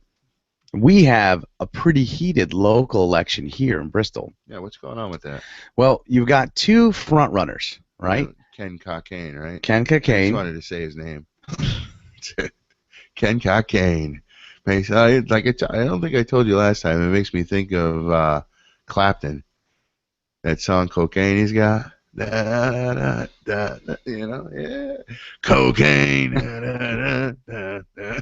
we have a pretty heated local election here in Bristol. Yeah, what's going on with that? Well, you've got two front runners, right? Ken Cockayne, right? Ken I just Cockayne. wanted to say his name. Ken Cockayne. I don't think I told you last time. It makes me think of Clapton. That song, Cocaine, he's got. Da, da, da, da, da, you know, yeah. Cocaine. Da, da, da, da, da.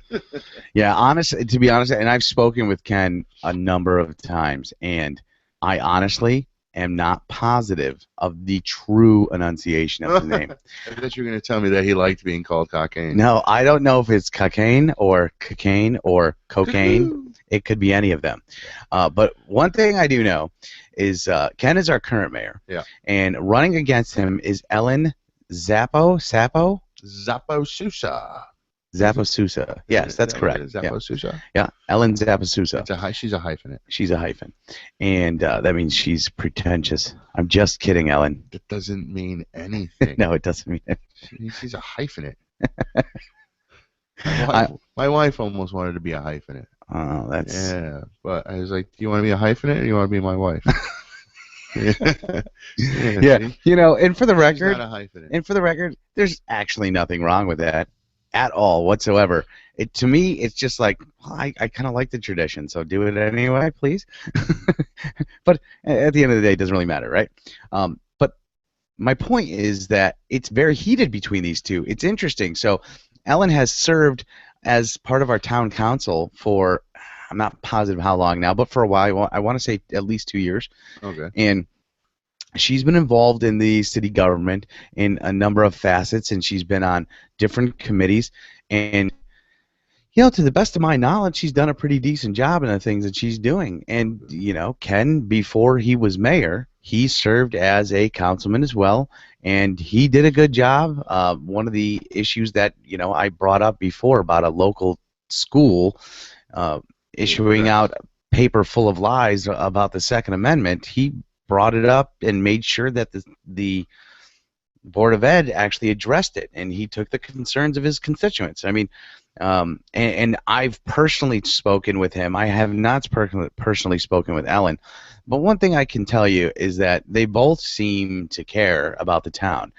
Yeah, to be honest, and I've spoken with Ken a number of times, and I honestly am not positive of the true enunciation of the name. I thought you were going to tell me that he liked being called Cockayne. No, I don't know if it's cocaine or cocaine. It could be any of them. But one thing I do know is Ken is our current mayor. Yeah. And running against him is Ellen Zappo Sousa. Sousa. Yes, that's correct. Zappo Sousa? Yeah, Ellen Zappo Sousa. She's a hyphenate. She's a hyphen. And that means she's pretentious. I'm just kidding, Ellen. That doesn't mean anything. No, it doesn't mean it. She's a hyphenate. My wife almost wanted to be a hyphenate. Oh, that's... Yeah, but I was like, do you want to be a hyphenate or do you want to be my wife? Yeah, you know, and for the record, she's not a hyphenate. There's actually nothing wrong with that at all whatsoever. To me, it's just like, well, I kind of like the tradition, so do it anyway, please. But at the end of the day, it doesn't really matter, right? But my point is that it's very heated between these two. It's interesting. So Ellen has served as part of our town council for, I'm not positive how long now, but for a while. I want to say at least 2 years. Okay. And she's been involved in the city government in a number of facets, and she's been on different committees. And, you know, to the best of my knowledge, she's done a pretty decent job in the things that she's doing. And, you know, Ken, before he was mayor, he served as a councilman as well, and he did a good job. One of the issues that, you know, I brought up before about a local school issuing out a paper full of lies about the Second Amendment, he brought it up and made sure that the Board of Ed actually addressed it, and he took the concerns of his constituents. I mean, and I've personally spoken with him. I have not personally spoken with Ellen, but one thing I can tell you is that they both seem to care about the town.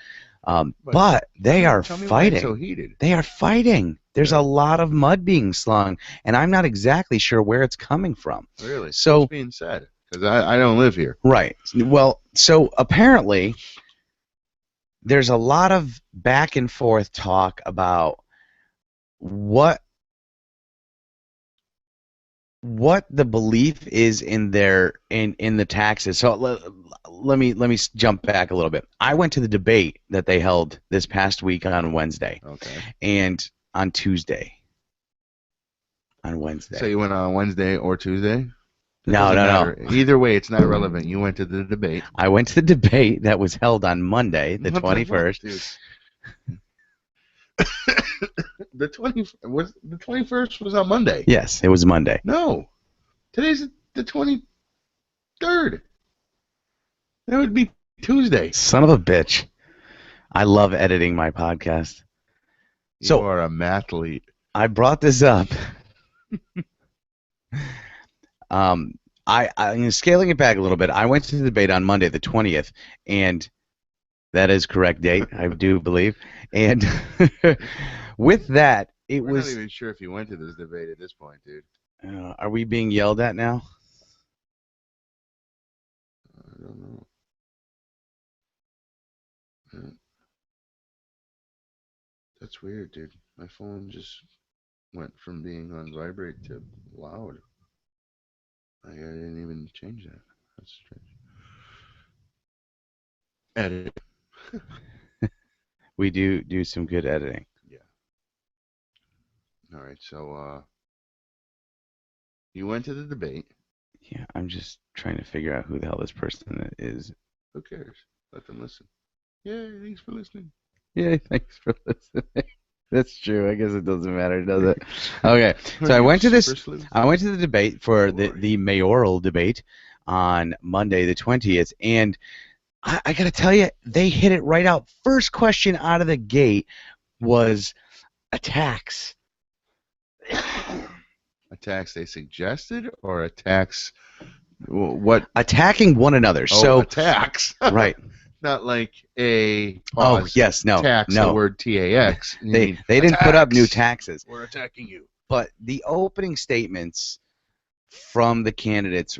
But they are fighting. It's so heated. They are fighting. There's a lot of mud being slung, and I'm not exactly sure where it's coming from. Really? So what's being said? because I don't live here. Right. Well, so apparently there's a lot of back and forth talk about what the belief is in the taxes. So let me jump back a little bit. I went to the debate that they held this past week on Wednesday. Okay. And on Tuesday. On Wednesday. So you went on Wednesday or Tuesday? No. Either way, it's not relevant. You went to the debate. I went to the debate that was held on Monday, the 21st. The 21st was on Monday. Yes, it was Monday. No, today's the 23rd. That would be Tuesday. Son of a bitch! I love editing my podcast. You are a mathlete. I brought this up. I'm scaling it back a little bit. I went to the debate on Monday, the 20th, and that is correct date, I do believe. And with that, We're not even sure if you went to this debate at this point, dude. Are we being yelled at now? I don't know. That's weird, dude. My phone just went from being on vibrate to loud. I didn't even change that. That's strange. Edit. We do some good editing. Yeah. All right, so you went to the debate. Yeah, I'm just trying to figure out who the hell this person is. Who cares? Let them listen. Yay, thanks for listening. Yay, thanks for listening. That's true. I guess it doesn't matter, does it? Okay, so I went to the debate for the mayoral debate on Monday the 20th, and I got to tell you, they hit it right out. First question out of the gate was a tax. A tax they suggested, or a tax? What? Attacking one another. Oh, so a tax. Right. Not like a pause, oh yes, no, tax. No. The word TAX. They didn't put up new taxes. We're attacking you. But the opening statements from the candidates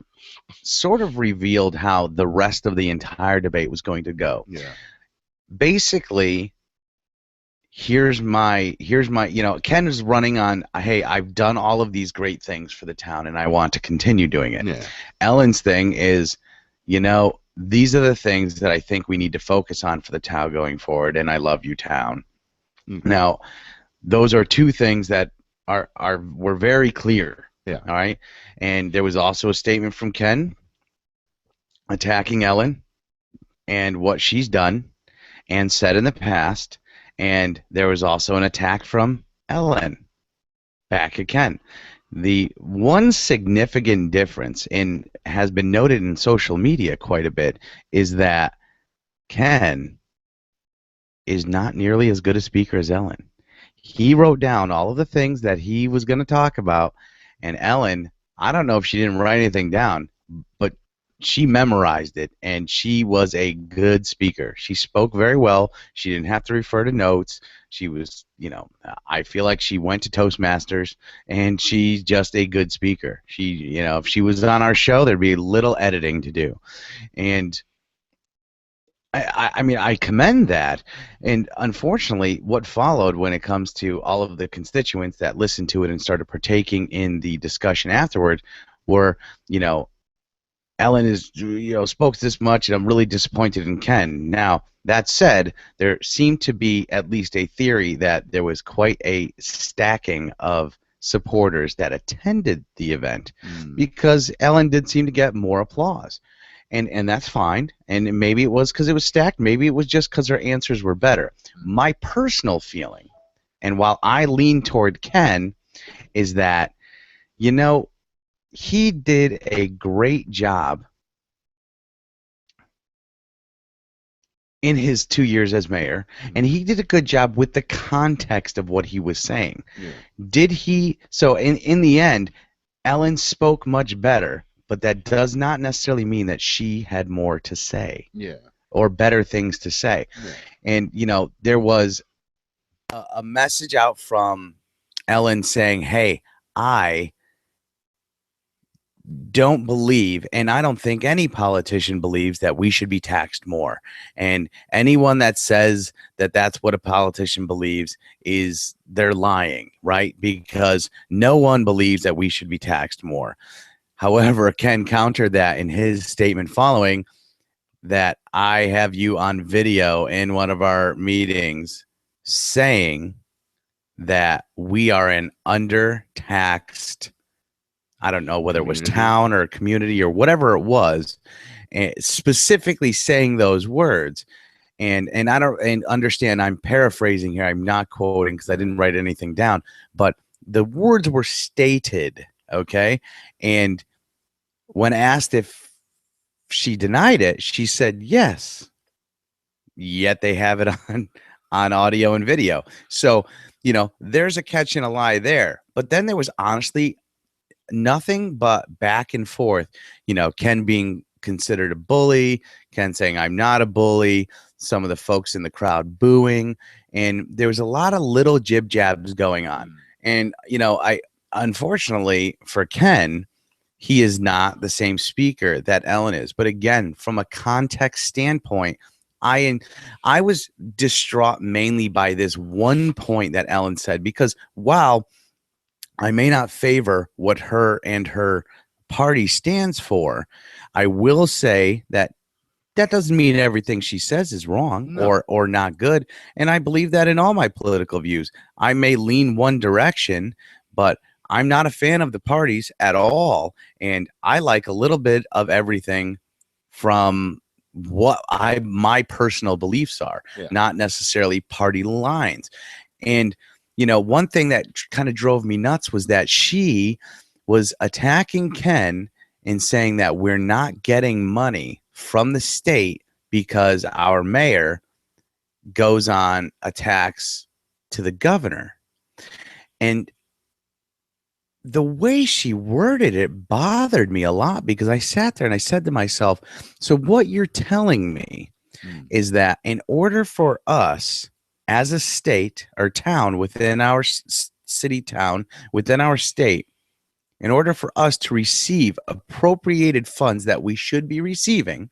sort of revealed how the rest of the entire debate was going to go. Yeah. Basically, here's my Ken is running on, hey, I've done all of these great things for the town and I want to continue doing it. Yeah. Ellen's thing is, these are the things that I think we need to focus on for the town going forward, and I love you, town. Mm-hmm. Now, those are two things that were very clear. Yeah. All right. And there was also a statement from Ken attacking Ellen and what she's done and said in the past, and there was also an attack from Ellen back at Ken. The one significant difference, and has been noted in social media quite a bit, is that Ken is not nearly as good a speaker as Ellen. He wrote down all of the things that he was going to talk about, and Ellen, I don't know if she didn't write anything down, but she memorized it, and she was a good speaker. She spoke very well. She didn't have to refer to notes. She was, I feel like she went to Toastmasters, and she's just a good speaker. She, if she was on our show, there'd be little editing to do. And I mean, I commend that. And unfortunately, what followed when it comes to all of the constituents that listened to it and started partaking in the discussion afterward were, Ellen is, spoke this much, and I'm really disappointed in Ken. Now, that said, there seemed to be at least a theory that there was quite a stacking of supporters that attended the event because Ellen did seem to get more applause. And that's fine. And maybe it was because it was stacked. Maybe it was just because her answers were better. My personal feeling, and while I lean toward Ken, is that, he did a great job in his 2 years as mayor, and he did a good job with the context of what he was saying. Yeah. Did he? So in the end, Ellen spoke much better, but that does not necessarily mean that she had more to say. Yeah. Or better things to say. Yeah. And, there was a message out from Ellen saying, hey, I don't believe, and I don't think any politician believes, that we should be taxed more. And anyone that says that that's what a politician believes is they're lying, right? Because no one believes that we should be taxed more. However, Ken countered that in his statement following that I have you on video in one of our meetings saying that we are an undertaxed, I don't know whether it was Community. town or community or whatever it was, and specifically saying those words. And I don't and understand, I'm paraphrasing here. I'm not quoting because I didn't write anything down, but the words were stated, okay? And when asked if she denied it, she said yes. Yet they have it on audio and video. So, there's a catch and a lie there. But then there was honestly nothing but back and forth. Ken being considered a bully, Ken saying I'm not a bully, some of the folks in the crowd booing, and there was a lot of little jib jabs going on. And I unfortunately for Ken, he is not the same speaker that Ellen is. But again, from a context standpoint, I was distraught mainly by this one point that Ellen said, because while I may not favor what her and her party stands for, I will say that doesn't mean everything she says is wrong or not good. And I believe that in all my political views. I may lean one direction, but I'm not a fan of the parties at all. And I like a little bit of everything from what my personal beliefs are, not necessarily party lines. And one thing that kind of drove me nuts was that she was attacking Ken and saying that we're not getting money from the state because our mayor goes on attacks to the governor. And the way she worded it bothered me a lot, because I sat there and I said to myself, so what you're telling me is that in order for us as a state or town within our city town, within our state, in order for us to receive appropriated funds that we should be receiving,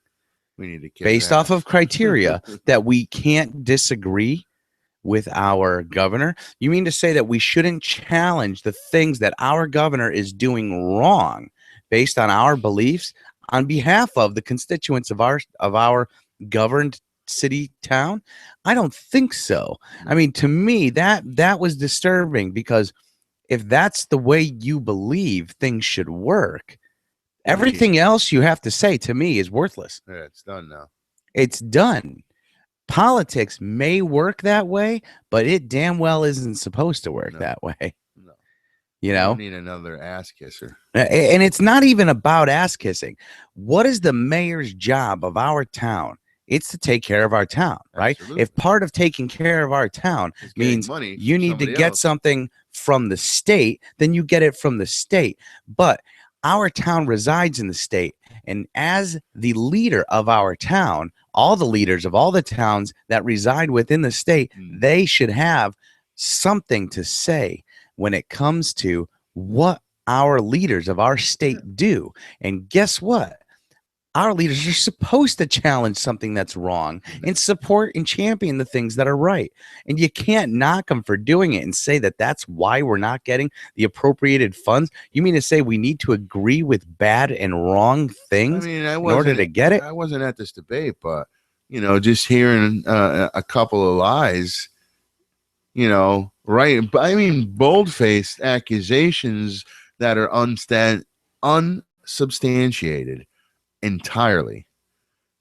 we need to based off of criteria that we can't disagree with our governor, you mean to say that we shouldn't challenge the things that our governor is doing wrong based on our beliefs on behalf of the constituents of our governed city town? I don't think so. I mean, to me, that was disturbing, because if that's the way you believe things should work, everything else you have to say to me is worthless. Yeah, it's done now. It's done. Politics may work that way, but it damn well isn't supposed to work that way. No. You know, we need another ass kisser. And it's not even about ass kissing. What is the mayor's job of our town? It's to take care of our town, right? Absolutely. If part of taking care of our town means money you need to get something from the state, then you get it from the state. But our town resides in the state. And as the leader of our town, all the leaders of all the towns that reside within the state, they should have something to say when it comes to what our leaders of our state do. And guess what? Our leaders are supposed to challenge something that's wrong and support and champion the things that are right. And you can't knock them for doing it and say that that's why we're not getting the appropriated funds. You mean to say we need to agree with bad and wrong things in order to get it? I wasn't at this debate, but, just hearing a couple of lies, right. I mean, bold-faced accusations that are unsubstantiated entirely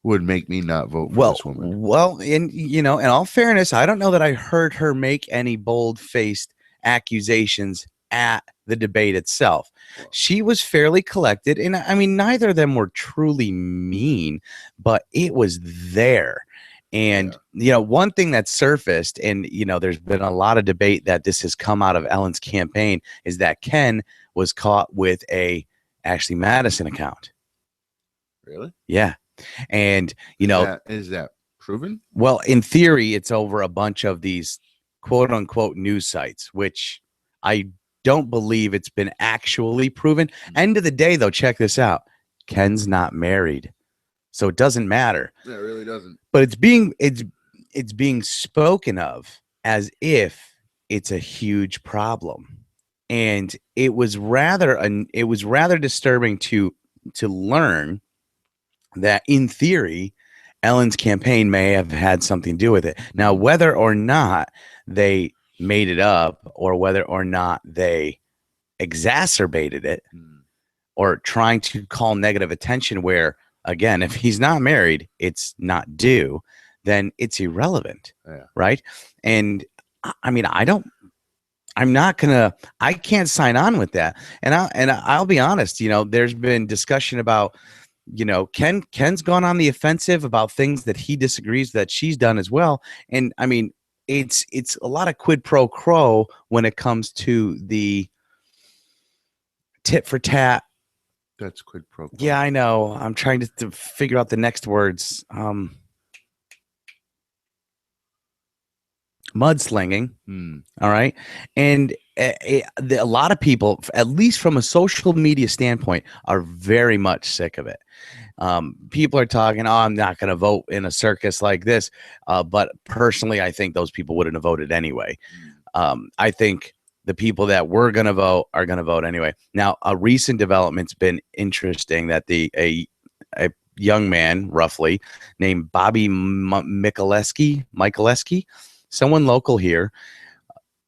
would make me not vote for this woman. Well, in all fairness, I don't know that I heard her make any bold-faced accusations at the debate itself. She was fairly collected, and I mean, neither of them were truly mean, but it was there. And one thing that surfaced, and there's been a lot of debate that this has come out of Ellen's campaign, is that Ken was caught with a Ashley Madison account. Really? Yeah. And, is that proven? Well, in theory, it's over a bunch of these quote unquote news sites, which I don't believe it's been actually proven. End of the day, though, check this out. Ken's not married, so it doesn't matter. Yeah, it really doesn't. But it's being spoken of as if it's a huge problem, and it was rather disturbing to learn that, in theory, Ellen's campaign may have had something to do with it. Now, whether or not they made it up, or whether or not they exacerbated it, or trying to call negative attention, where, again, if he's not married, it's not due, then it's irrelevant. Yeah. Right? And I mean, I can't sign on with that. And I'll be honest, there's been discussion about, Ken's gone on the offensive about things that he disagrees that she's done as well. And I mean, it's a lot of quid pro quo when it comes to the tit for tat. That's quid pro quo. Yeah, I know. I'm trying to figure out the next words. Mudslinging. All right. And a lot of people, at least from a social media standpoint, are very much sick of it. People are talking, I'm not going to vote in a circus like this. But personally, I think those people wouldn't have voted anyway. I think the people that were going to vote are going to vote anyway. Now, a recent development's been interesting, that a young man, roughly, named Bobby Michaleski, someone local here,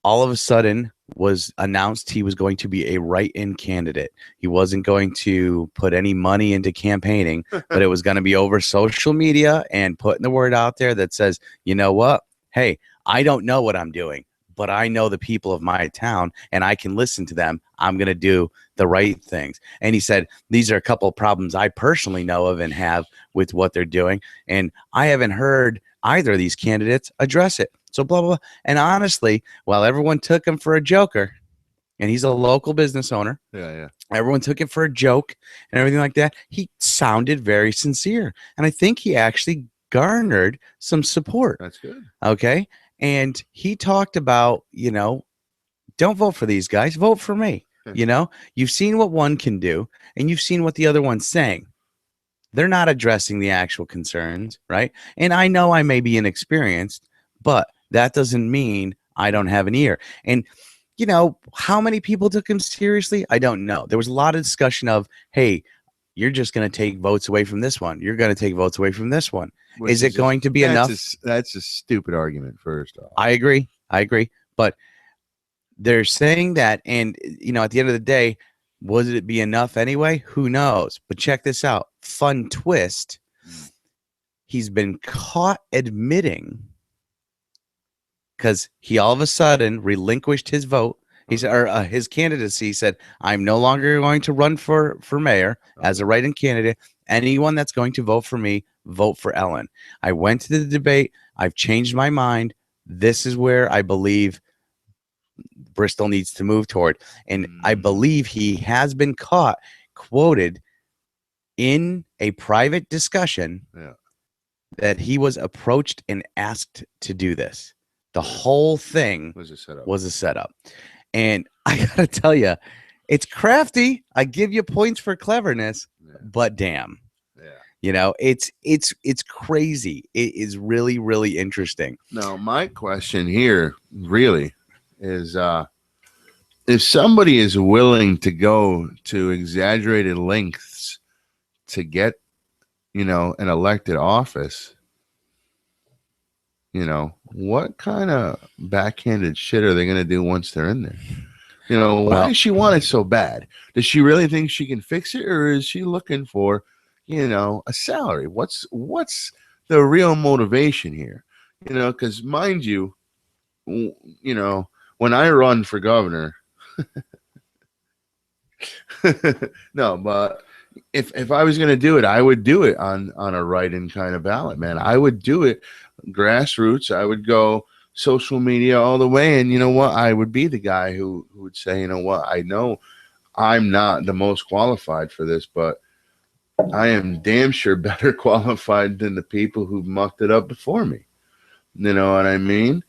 all of a sudden was announced he was going to be a write-in candidate. He wasn't going to put any money into campaigning, but it was going to be over social media and putting the word out there that says, you know what? Hey, I don't know what I'm doing, but I know the people of my town and I can listen to them. I'm going to do the right things. And he said, these are a couple of problems I personally know of and have with what they're doing. And I haven't heard either of these candidates address it. So blah, blah, blah. And honestly, while everyone took him for a joker, and he's a local business owner. Yeah. Everyone took it for a joke and everything like that. He sounded very sincere. And I think he actually garnered some support. That's good. Okay. And he talked about, don't vote for these guys, vote for me. You've seen what one can do, and you've seen what the other one's saying. They're not addressing the actual concerns, right? And I know I may be inexperienced, but that doesn't mean I don't have an ear. And, how many people took him seriously? I don't know. There was a lot of discussion of, hey, you're just going to take votes away from this one. You're going to take votes away from this one. Is it going to be enough? That's a stupid argument, first off. I agree. But they're saying that, and, at the end of the day, would it be enough anyway? Who knows? But check this out. Fun twist. He's been caught admitting, because he all of a sudden relinquished his vote. He said, or his candidacy. He said, I'm no longer going to run for mayor as a write-in candidate. Anyone that's going to vote for me, vote for Ellen. I went to the debate. I've changed my mind. This is where I believe Bristol needs to move toward. And I believe he has been caught, quoted in a private discussion, that he was approached and asked to do this. The whole thing was a setup. And I got to tell you, it's crafty. I give you points for cleverness, but damn. Yeah. It's crazy. It is really, really interesting. Now, my question here really is, if somebody is willing to go to exaggerated lengths to get, an elected office, what kind of backhanded shit are they going to do once they're in there? Why does she want it so bad? Does she really think she can fix it, or is she looking for, a salary? What's the real motivation here? Because mind you, when I run for governor, no, but if I was going to do it, I would do it on a write-in kind of ballot, man. I would do it grassroots. I would go social media all the way, and you know what? I would be the guy who would say, you know what? I know I'm not the most qualified for this, but I am damn sure better qualified than the people who mucked it up before me. You know what I mean?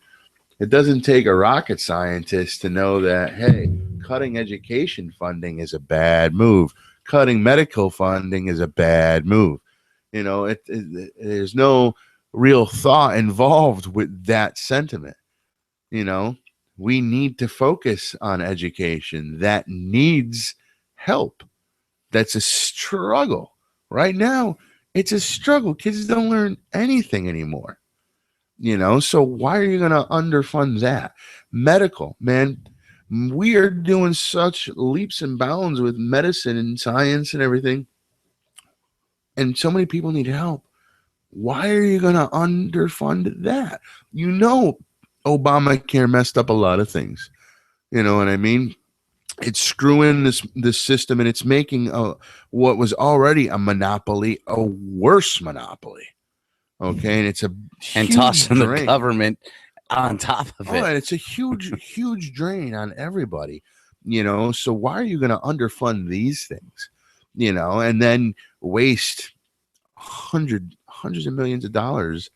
It doesn't take a rocket scientist to know that, hey, cutting education funding is a bad move. Cutting medical funding is a bad move. You know, there's no real thought involved with that sentiment. You know, we need to focus on education that needs help. That's a struggle. Right now, it's a struggle. Kids don't learn anything anymore. You know, so why are you going to underfund that? Medical, man, we are doing such leaps and bounds with medicine and science and everything. And so many people need help. Why are you going to underfund that? You know, Obamacare messed up a lot of things. You know what I mean? It's screwing this system, and it's making what was already a monopoly a worse monopoly. Okay, and it's a And huge tossing the drain. government on top of Oh, it. and it's a huge drain on everybody. You know, so why are you going to underfund these things? You know, and then waste hundreds of millions of dollars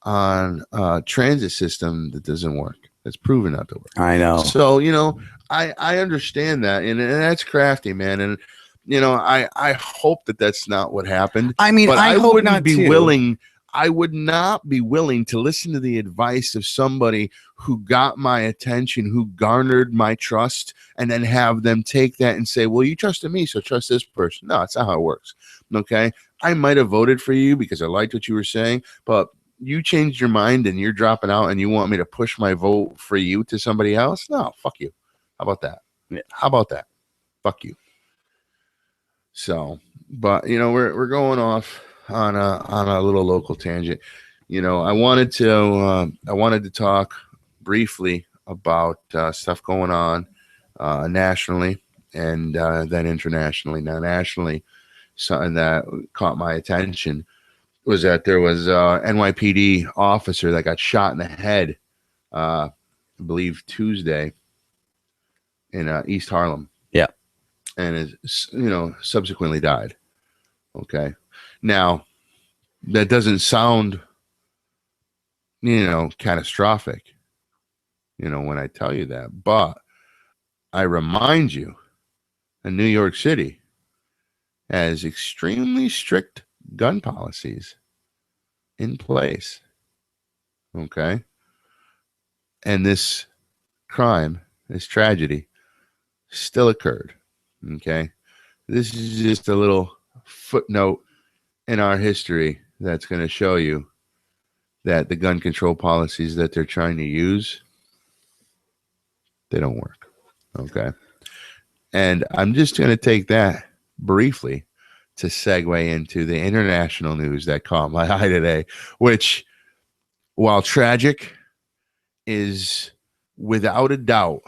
on a transit system that doesn't work. That's proven not to work. I know. So, you know, I understand that, and that's crafty, man. And you know, I hope that that's not what happened. I mean, but I hope wouldn't not be too. willing. I would not be willing to listen to the advice of somebody who got my attention, who garnered my trust, and then have them take that and say, well, you trusted me, so trust this person. No, that's not how it works. Okay. I might have voted for you because I liked what you were saying, but you changed your mind and you're dropping out and you want me to push my vote for you to somebody else? No, fuck you. How about that? Yeah. How about that? Fuck you. So, but you know, we're going off on a little local tangent. You know, I wanted to talk briefly about stuff going on nationally and then internationally. Now, nationally, something that caught my attention was that there was a NYPD officer that got shot in the head, I believe Tuesday, in East Harlem. Yeah. And is, you know, subsequently died. Okay. Now, that doesn't sound, you know, catastrophic, you know, when I tell you that, but I remind you that New York City has extremely strict gun policies in place. Okay. And this crime, this tragedy, still occurred. Okay. This is just a little footnote in our history that's going to show you that the gun control policies that they're trying to use, they don't work. Okay. And I'm just going to take that briefly to segue into the international news that caught my eye today, which, while tragic, is without a doubt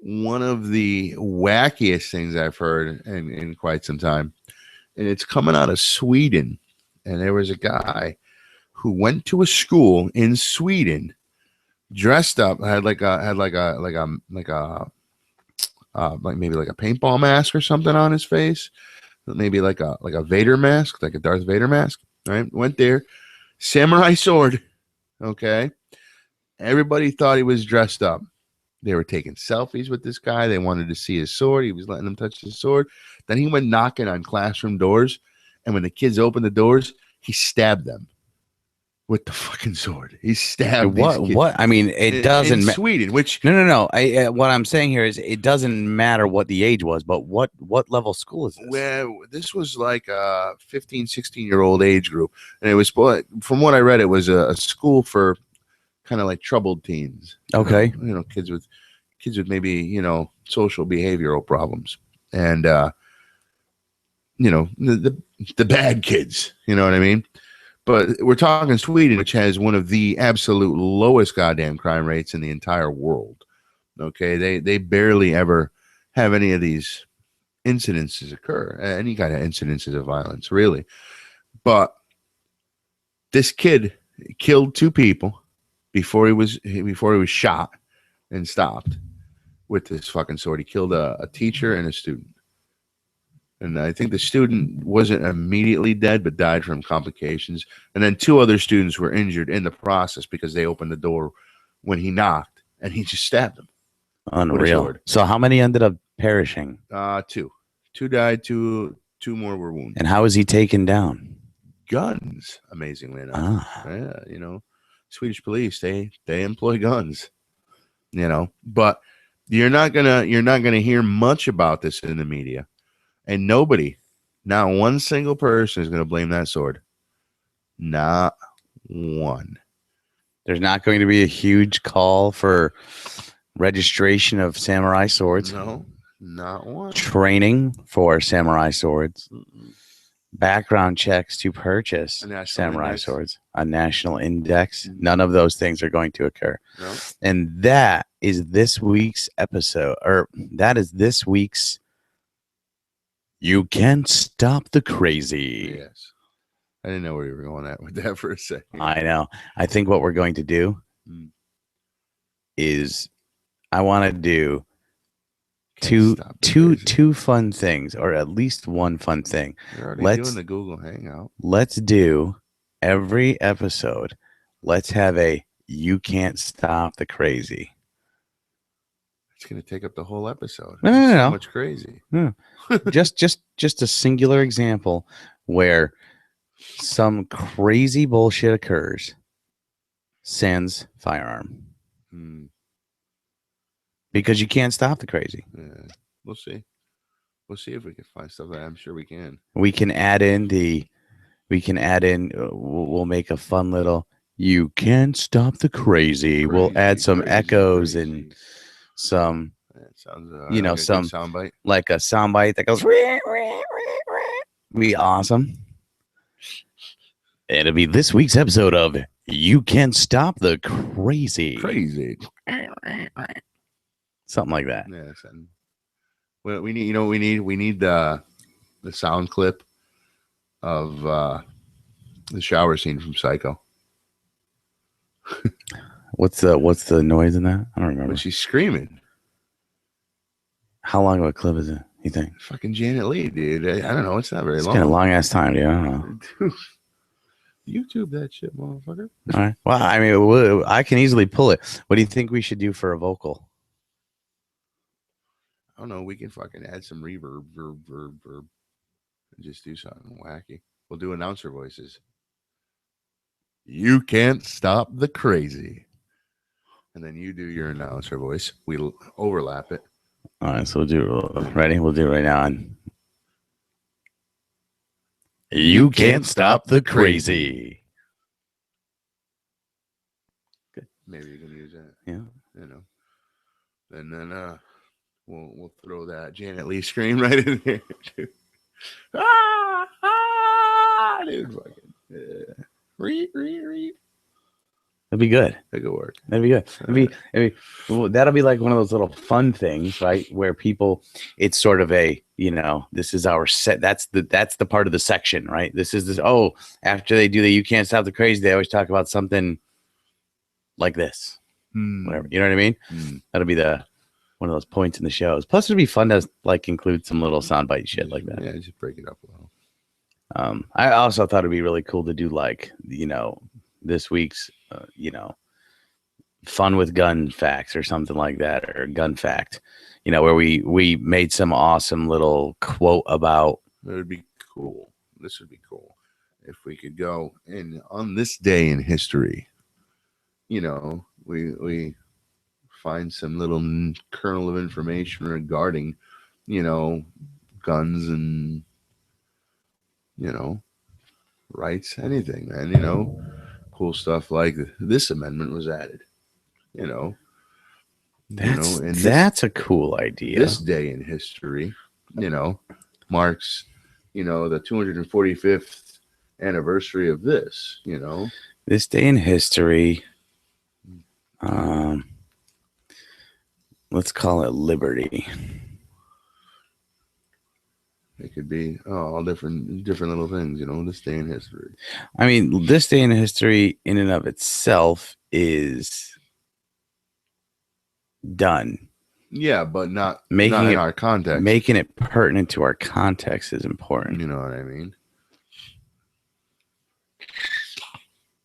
one of the wackiest things I've heard in quite some time. And it's coming out of Sweden. And there was a guy who went to a school in Sweden, dressed up, had like maybe like a paintball mask or something on his face, maybe like a Vader mask, like a Darth Vader mask. Right? Went there, samurai sword. Okay, everybody thought he was dressed up. They were taking selfies with this guy. They wanted to see his sword. He was letting them touch his sword. Then he went knocking on classroom doors, and when the kids opened the doors, he stabbed them with the fucking sword. He stabbed what? I mean, it doesn't in Sweden. Which no. What I'm saying here is it doesn't matter what the age was, but what level school is this? Well, this was like a 15, 16-year-old age group, and it was, from what I read, it was a school for kind of like troubled teens. Okay. You know, kids with maybe, you know, social behavioral problems, and you know, the bad kids. You know what I mean? But we're talking Sweden, which has one of the absolute lowest goddamn crime rates in the entire world. Okay, they barely ever have any of these incidences occur, any kind of incidences of violence, really. But this kid killed two people before he was shot and stopped with this fucking sword. He killed a teacher and a student. And I think the student wasn't immediately dead, but died from complications. And then two other students were injured in the process because they opened the door when he knocked, and he just stabbed them. Unreal. sword. So how many ended up perishing? Two. Two died. Two more were wounded. And how was he taken down? Guns, amazingly enough. Yeah, Swedish police, they employ guns. But you're not gonna hear much about this in the media, and nobody, not one single person, is gonna blame that sword. Not one. There's not going to be a huge call for registration of samurai swords. No, not one. Training for samurai swords. Background checks to purchase samurai swords. A national index. None of those things are going to occur. No. And that is this week's episode, or that is this week's You Can't Stop the Crazy. Yes. I didn't know where you were going at with that for a second. I know. I think what we're going to do is I want to do two fun things, or at least one fun thing. You're already doing the Google Hangout. Let's do every episode. Let's have a You Can't Stop the Crazy. It's going to take up the whole episode. No. So much crazy. No. just a singular example where some crazy bullshit occurs. Sans firearm. Because you can't stop the crazy. Yeah, we'll see. We'll see if we can find stuff that I'm sure we can. We can add in we'll make a fun little You Can't Stop the Crazy. We'll add some echoes and some, that sounds, like some soundbite. Like a soundbite that goes, be awesome. It'll be this week's episode of You Can't Stop the Crazy. Crazy. Something like that. Yes. And well, we need, we need the sound clip of the shower scene from Psycho. What's the noise in that? I don't remember. When she's screaming. How long of a clip is it, you think? Fucking Janet Leigh, dude. I don't know. It's not very long. It's been a long ass time, dude. I don't know. YouTube that shit, motherfucker. All right. Well, I mean, I can easily pull it. What do you think we should do for a vocal? I don't know. We can fucking add some reverb, and just do something wacky. We'll do announcer voices. You can't stop the crazy. And then you do your announcer voice. We'll overlap it. All right, so we'll do ready. We'll do it right now. You can't stop the crazy. Good. Maybe you can use that. Yeah. And then we'll throw that Janet Leigh scream right in there. Dude. Dude, fucking. Read. That'd be good. That could work. That'd be good. That'll be like one of those little fun things, right? Where people, it's sort of a, this is our set. That's the part of the section, right? This is this. Oh, after they do the You Can't Stop the Crazy, they always talk about something like this. Whatever. You know what I mean? That'll be one of those points in the shows. Plus, it'd be fun to like include some little soundbite shit like that. Yeah, just break it up a little. I also thought it'd be really cool to do like, this week's, fun with gun facts or something like that, or gun fact, where we made some awesome little quote about. That would be cool. This would be cool if we could go and on this day in history, we find some little kernel of information regarding, guns and, rights, anything, and, cool stuff like this amendment was added, That's a cool idea. This day in history, marks, the 245th anniversary of this, This day in history, let's call it liberty. It could be all different little things, this day in history. I mean, this day in history in and of itself is done. Yeah, but not making in it, our context. Making it pertinent to our context is important. You know what I mean?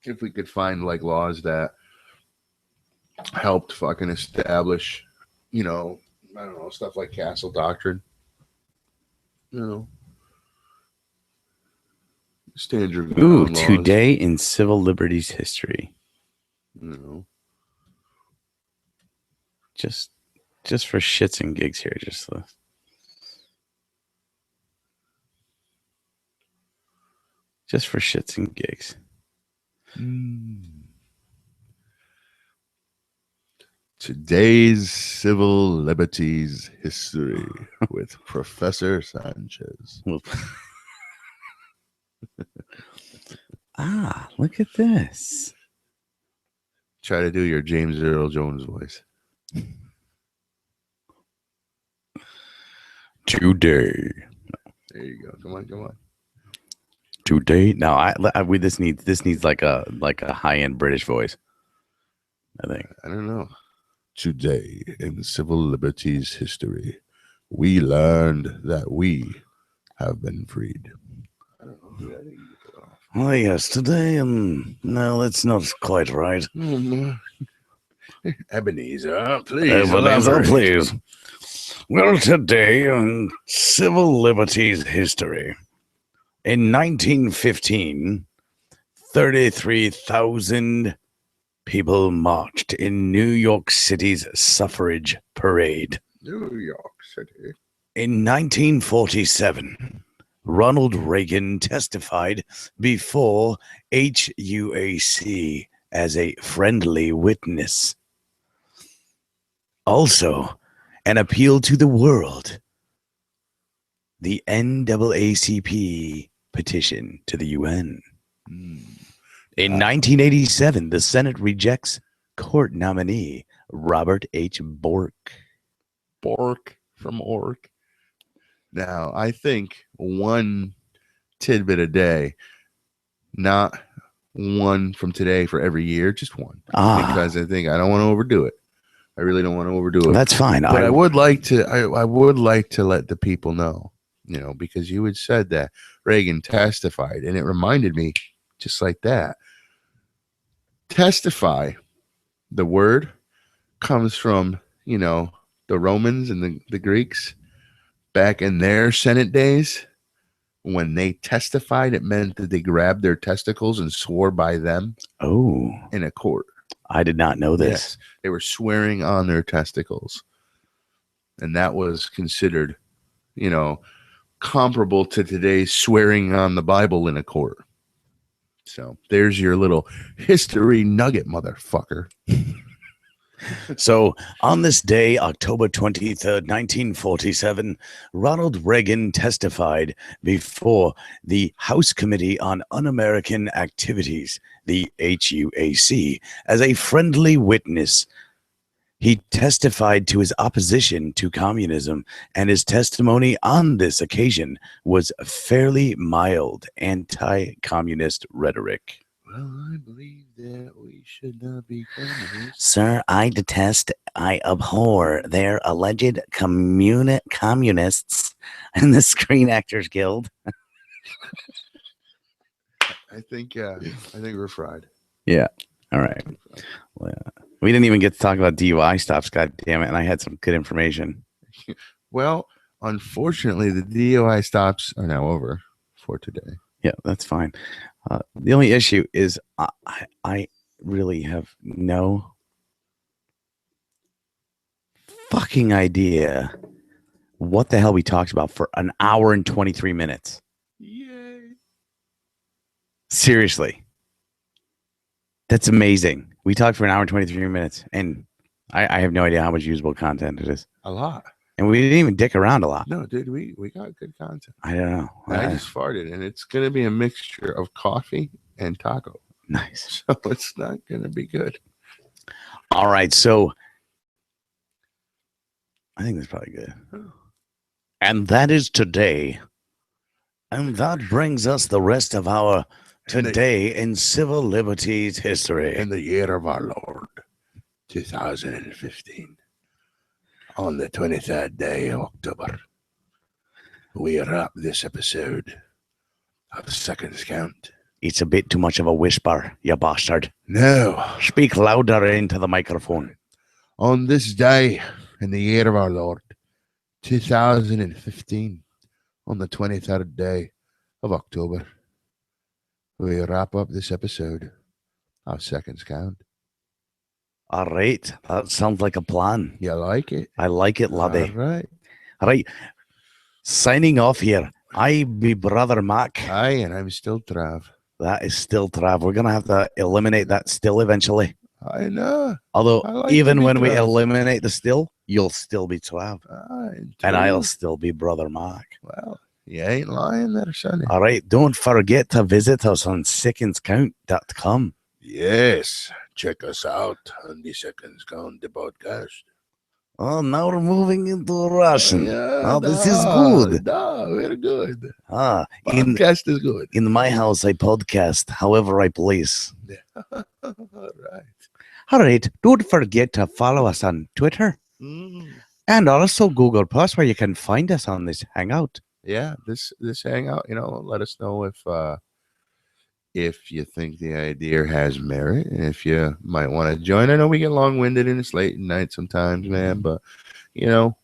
If we could find like laws that helped fucking establish, you know, I don't know, stuff like castle doctrine. You know, standard Ooh, ground laws. today in civil liberties history. You know, Just for shits and gigs here. Just for shits and gigs. Today's civil liberties history with Professor Sanchez. Look at this. Try to do your James Earl Jones voice. Today. There you go. Come on. Today. No, this needs like a high-end British voice, I think. I don't know. Today in civil liberties history, we learned that we have been freed. I don't know. Oh yes, today no, that's not quite right. Ebenezer, please. Ebenezer, please. Well, today in civil liberties history, in 1915, 33,000 people marched in New York City's suffrage parade. New York City. In 1947, Ronald Reagan testified before HUAC as a friendly witness. Also, an appeal to the world. The NAACP petition to the UN. In 1987, the Senate rejects court nominee Robert H. Bork. Bork from Ork. Now, I think one tidbit a day, not one from today for every year, just one. Because I think I don't want to overdo it. I really don't want to overdo it. That's fine. But I would like to. I would like to let the people know, you know, because you had said that Reagan testified, and it reminded me, just like that. Testify, the word comes from, you know, the Romans and the Greeks back in their Senate days. When they testified, it meant that they grabbed their testicles and swore by them. In a court. I did not know this. Yes, they were swearing on their testicles. And that was considered, you know, comparable to today's swearing on the Bible in a court. So there's your little history nugget, motherfucker. So on this day, October 23rd, 1947, Ronald Reagan testified before the House Committee on Un-American Activities, the HUAC, as a friendly witness. He testified to his opposition to communism, and his testimony on this occasion was fairly mild anti-communist rhetoric. Well, I believe that we should not be communists. Sir, I detest, I abhor their alleged communists in the Screen Actors Guild. I think we're fried. Yeah. All right. Well, we didn't even get to talk about DUI stops, god damn it, and I had some good information. Well, unfortunately, the DUI stops are now over for today. Yeah, that's fine. The only issue is I really have no fucking idea what the hell we talked about for an hour and 23 minutes. Yay. Seriously. That's amazing. We talked for an hour and 23 minutes, and I have no idea how much usable content it is. A lot. And we didn't even dick around a lot. No, dude, we got good content. I don't know. I just farted, and it's going to be a mixture of coffee and taco. Nice. So it's not going to be good. All right, so I think that's probably good. And that is today. And that brings us the rest of our today in civil liberties history. In the year of our Lord, 2015. On the 23rd day of October, we wrap this episode of Seconds Count. It's a bit too much of a whisper, you bastard. No. Speak louder into the microphone. On this day in the year of our Lord, 2015, on the 23rd day of October, we wrap up this episode of Seconds Count. All right. That sounds like a plan. You like it? I like it, laddie. All right. All right. Signing off here. I be Brother Mac. Aye, and I'm still Trav. That is still Trav. We're going to have to eliminate that still eventually. I know. Although, I like even to be when we Trav. eliminate the still, you'll still be Trav. And I'll still be Brother Mac. Well, you ain't lying there, sonny. All right. Don't forget to visit us on secondscount.com. Yes. Check us out on the Seconds Count, the podcast. Oh, now we're moving into Russian. Yeah, This is good. Very good. In Podcast is good. my house, I podcast however I please. All right. All right. Don't forget to follow us on Twitter and also Google Plus, where you can find us on this Hangout. Yeah, this hangout, let us know if you think the idea has merit and if you might want to join. I know we get long-winded and it's late at night sometimes, man, but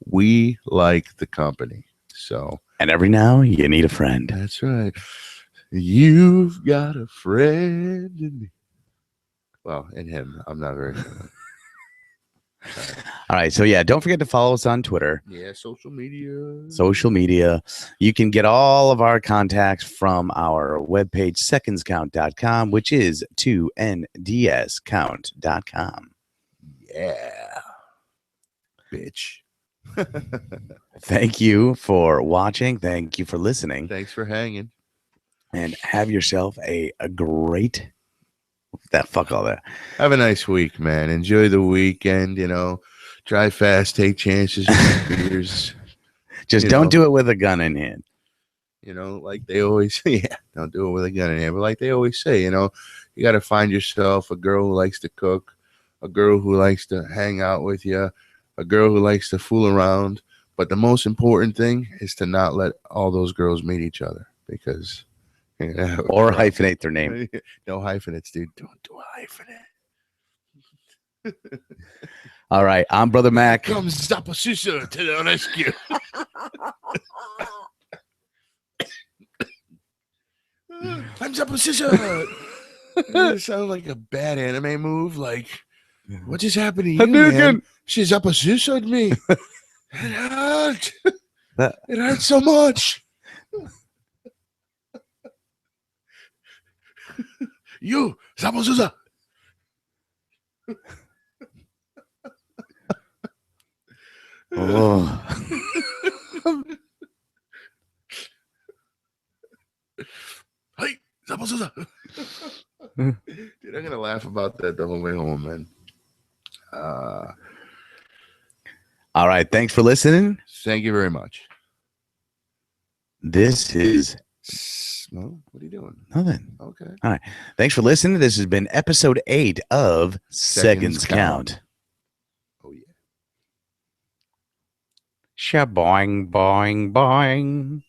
we like the company. So, and every now you need a friend. That's right. You've got a friend in me. Well, in him, I'm not very sure. All right. So, yeah, don't forget to follow us on Twitter. Yeah, social media. You can get all of our contacts from our webpage, secondscount.com, which is 2ndscount.com. Yeah. Bitch. Thank you for watching. Thank you for listening. Thanks for hanging. And have yourself a great... fuck all that. Have a nice week, man. Enjoy the weekend, drive fast, take chances with beers. Just don't do it with a gun in hand. Like they always say, don't do it with a gun in hand. But like they always say, you got to find yourself a girl who likes to cook, a girl who likes to hang out with you, a girl who likes to fool around. But the most important thing is to not let all those girls meet each other, because... or hyphenate their name. No hyphenates, dude. Don't do a hyphenate. All right, I'm Brother Mac. Comes Zapasusa to the rescue. I'm Zapasusa. It sounds like a bad anime move. Like, what just happened to you, man? She Zapasusa me. It hurt. It hurt so much. You, Zapasusa. Oh. Hey, Zapasusa. Dude, I'm gonna laugh about that the whole way home, man. All right, thanks for listening. Thank you very much. This is... Well, what are you doing? Nothing. Okay. All right. Thanks for listening. This has been episode 8 of Seconds Count. Oh, yeah. Shaboing, boing, boing.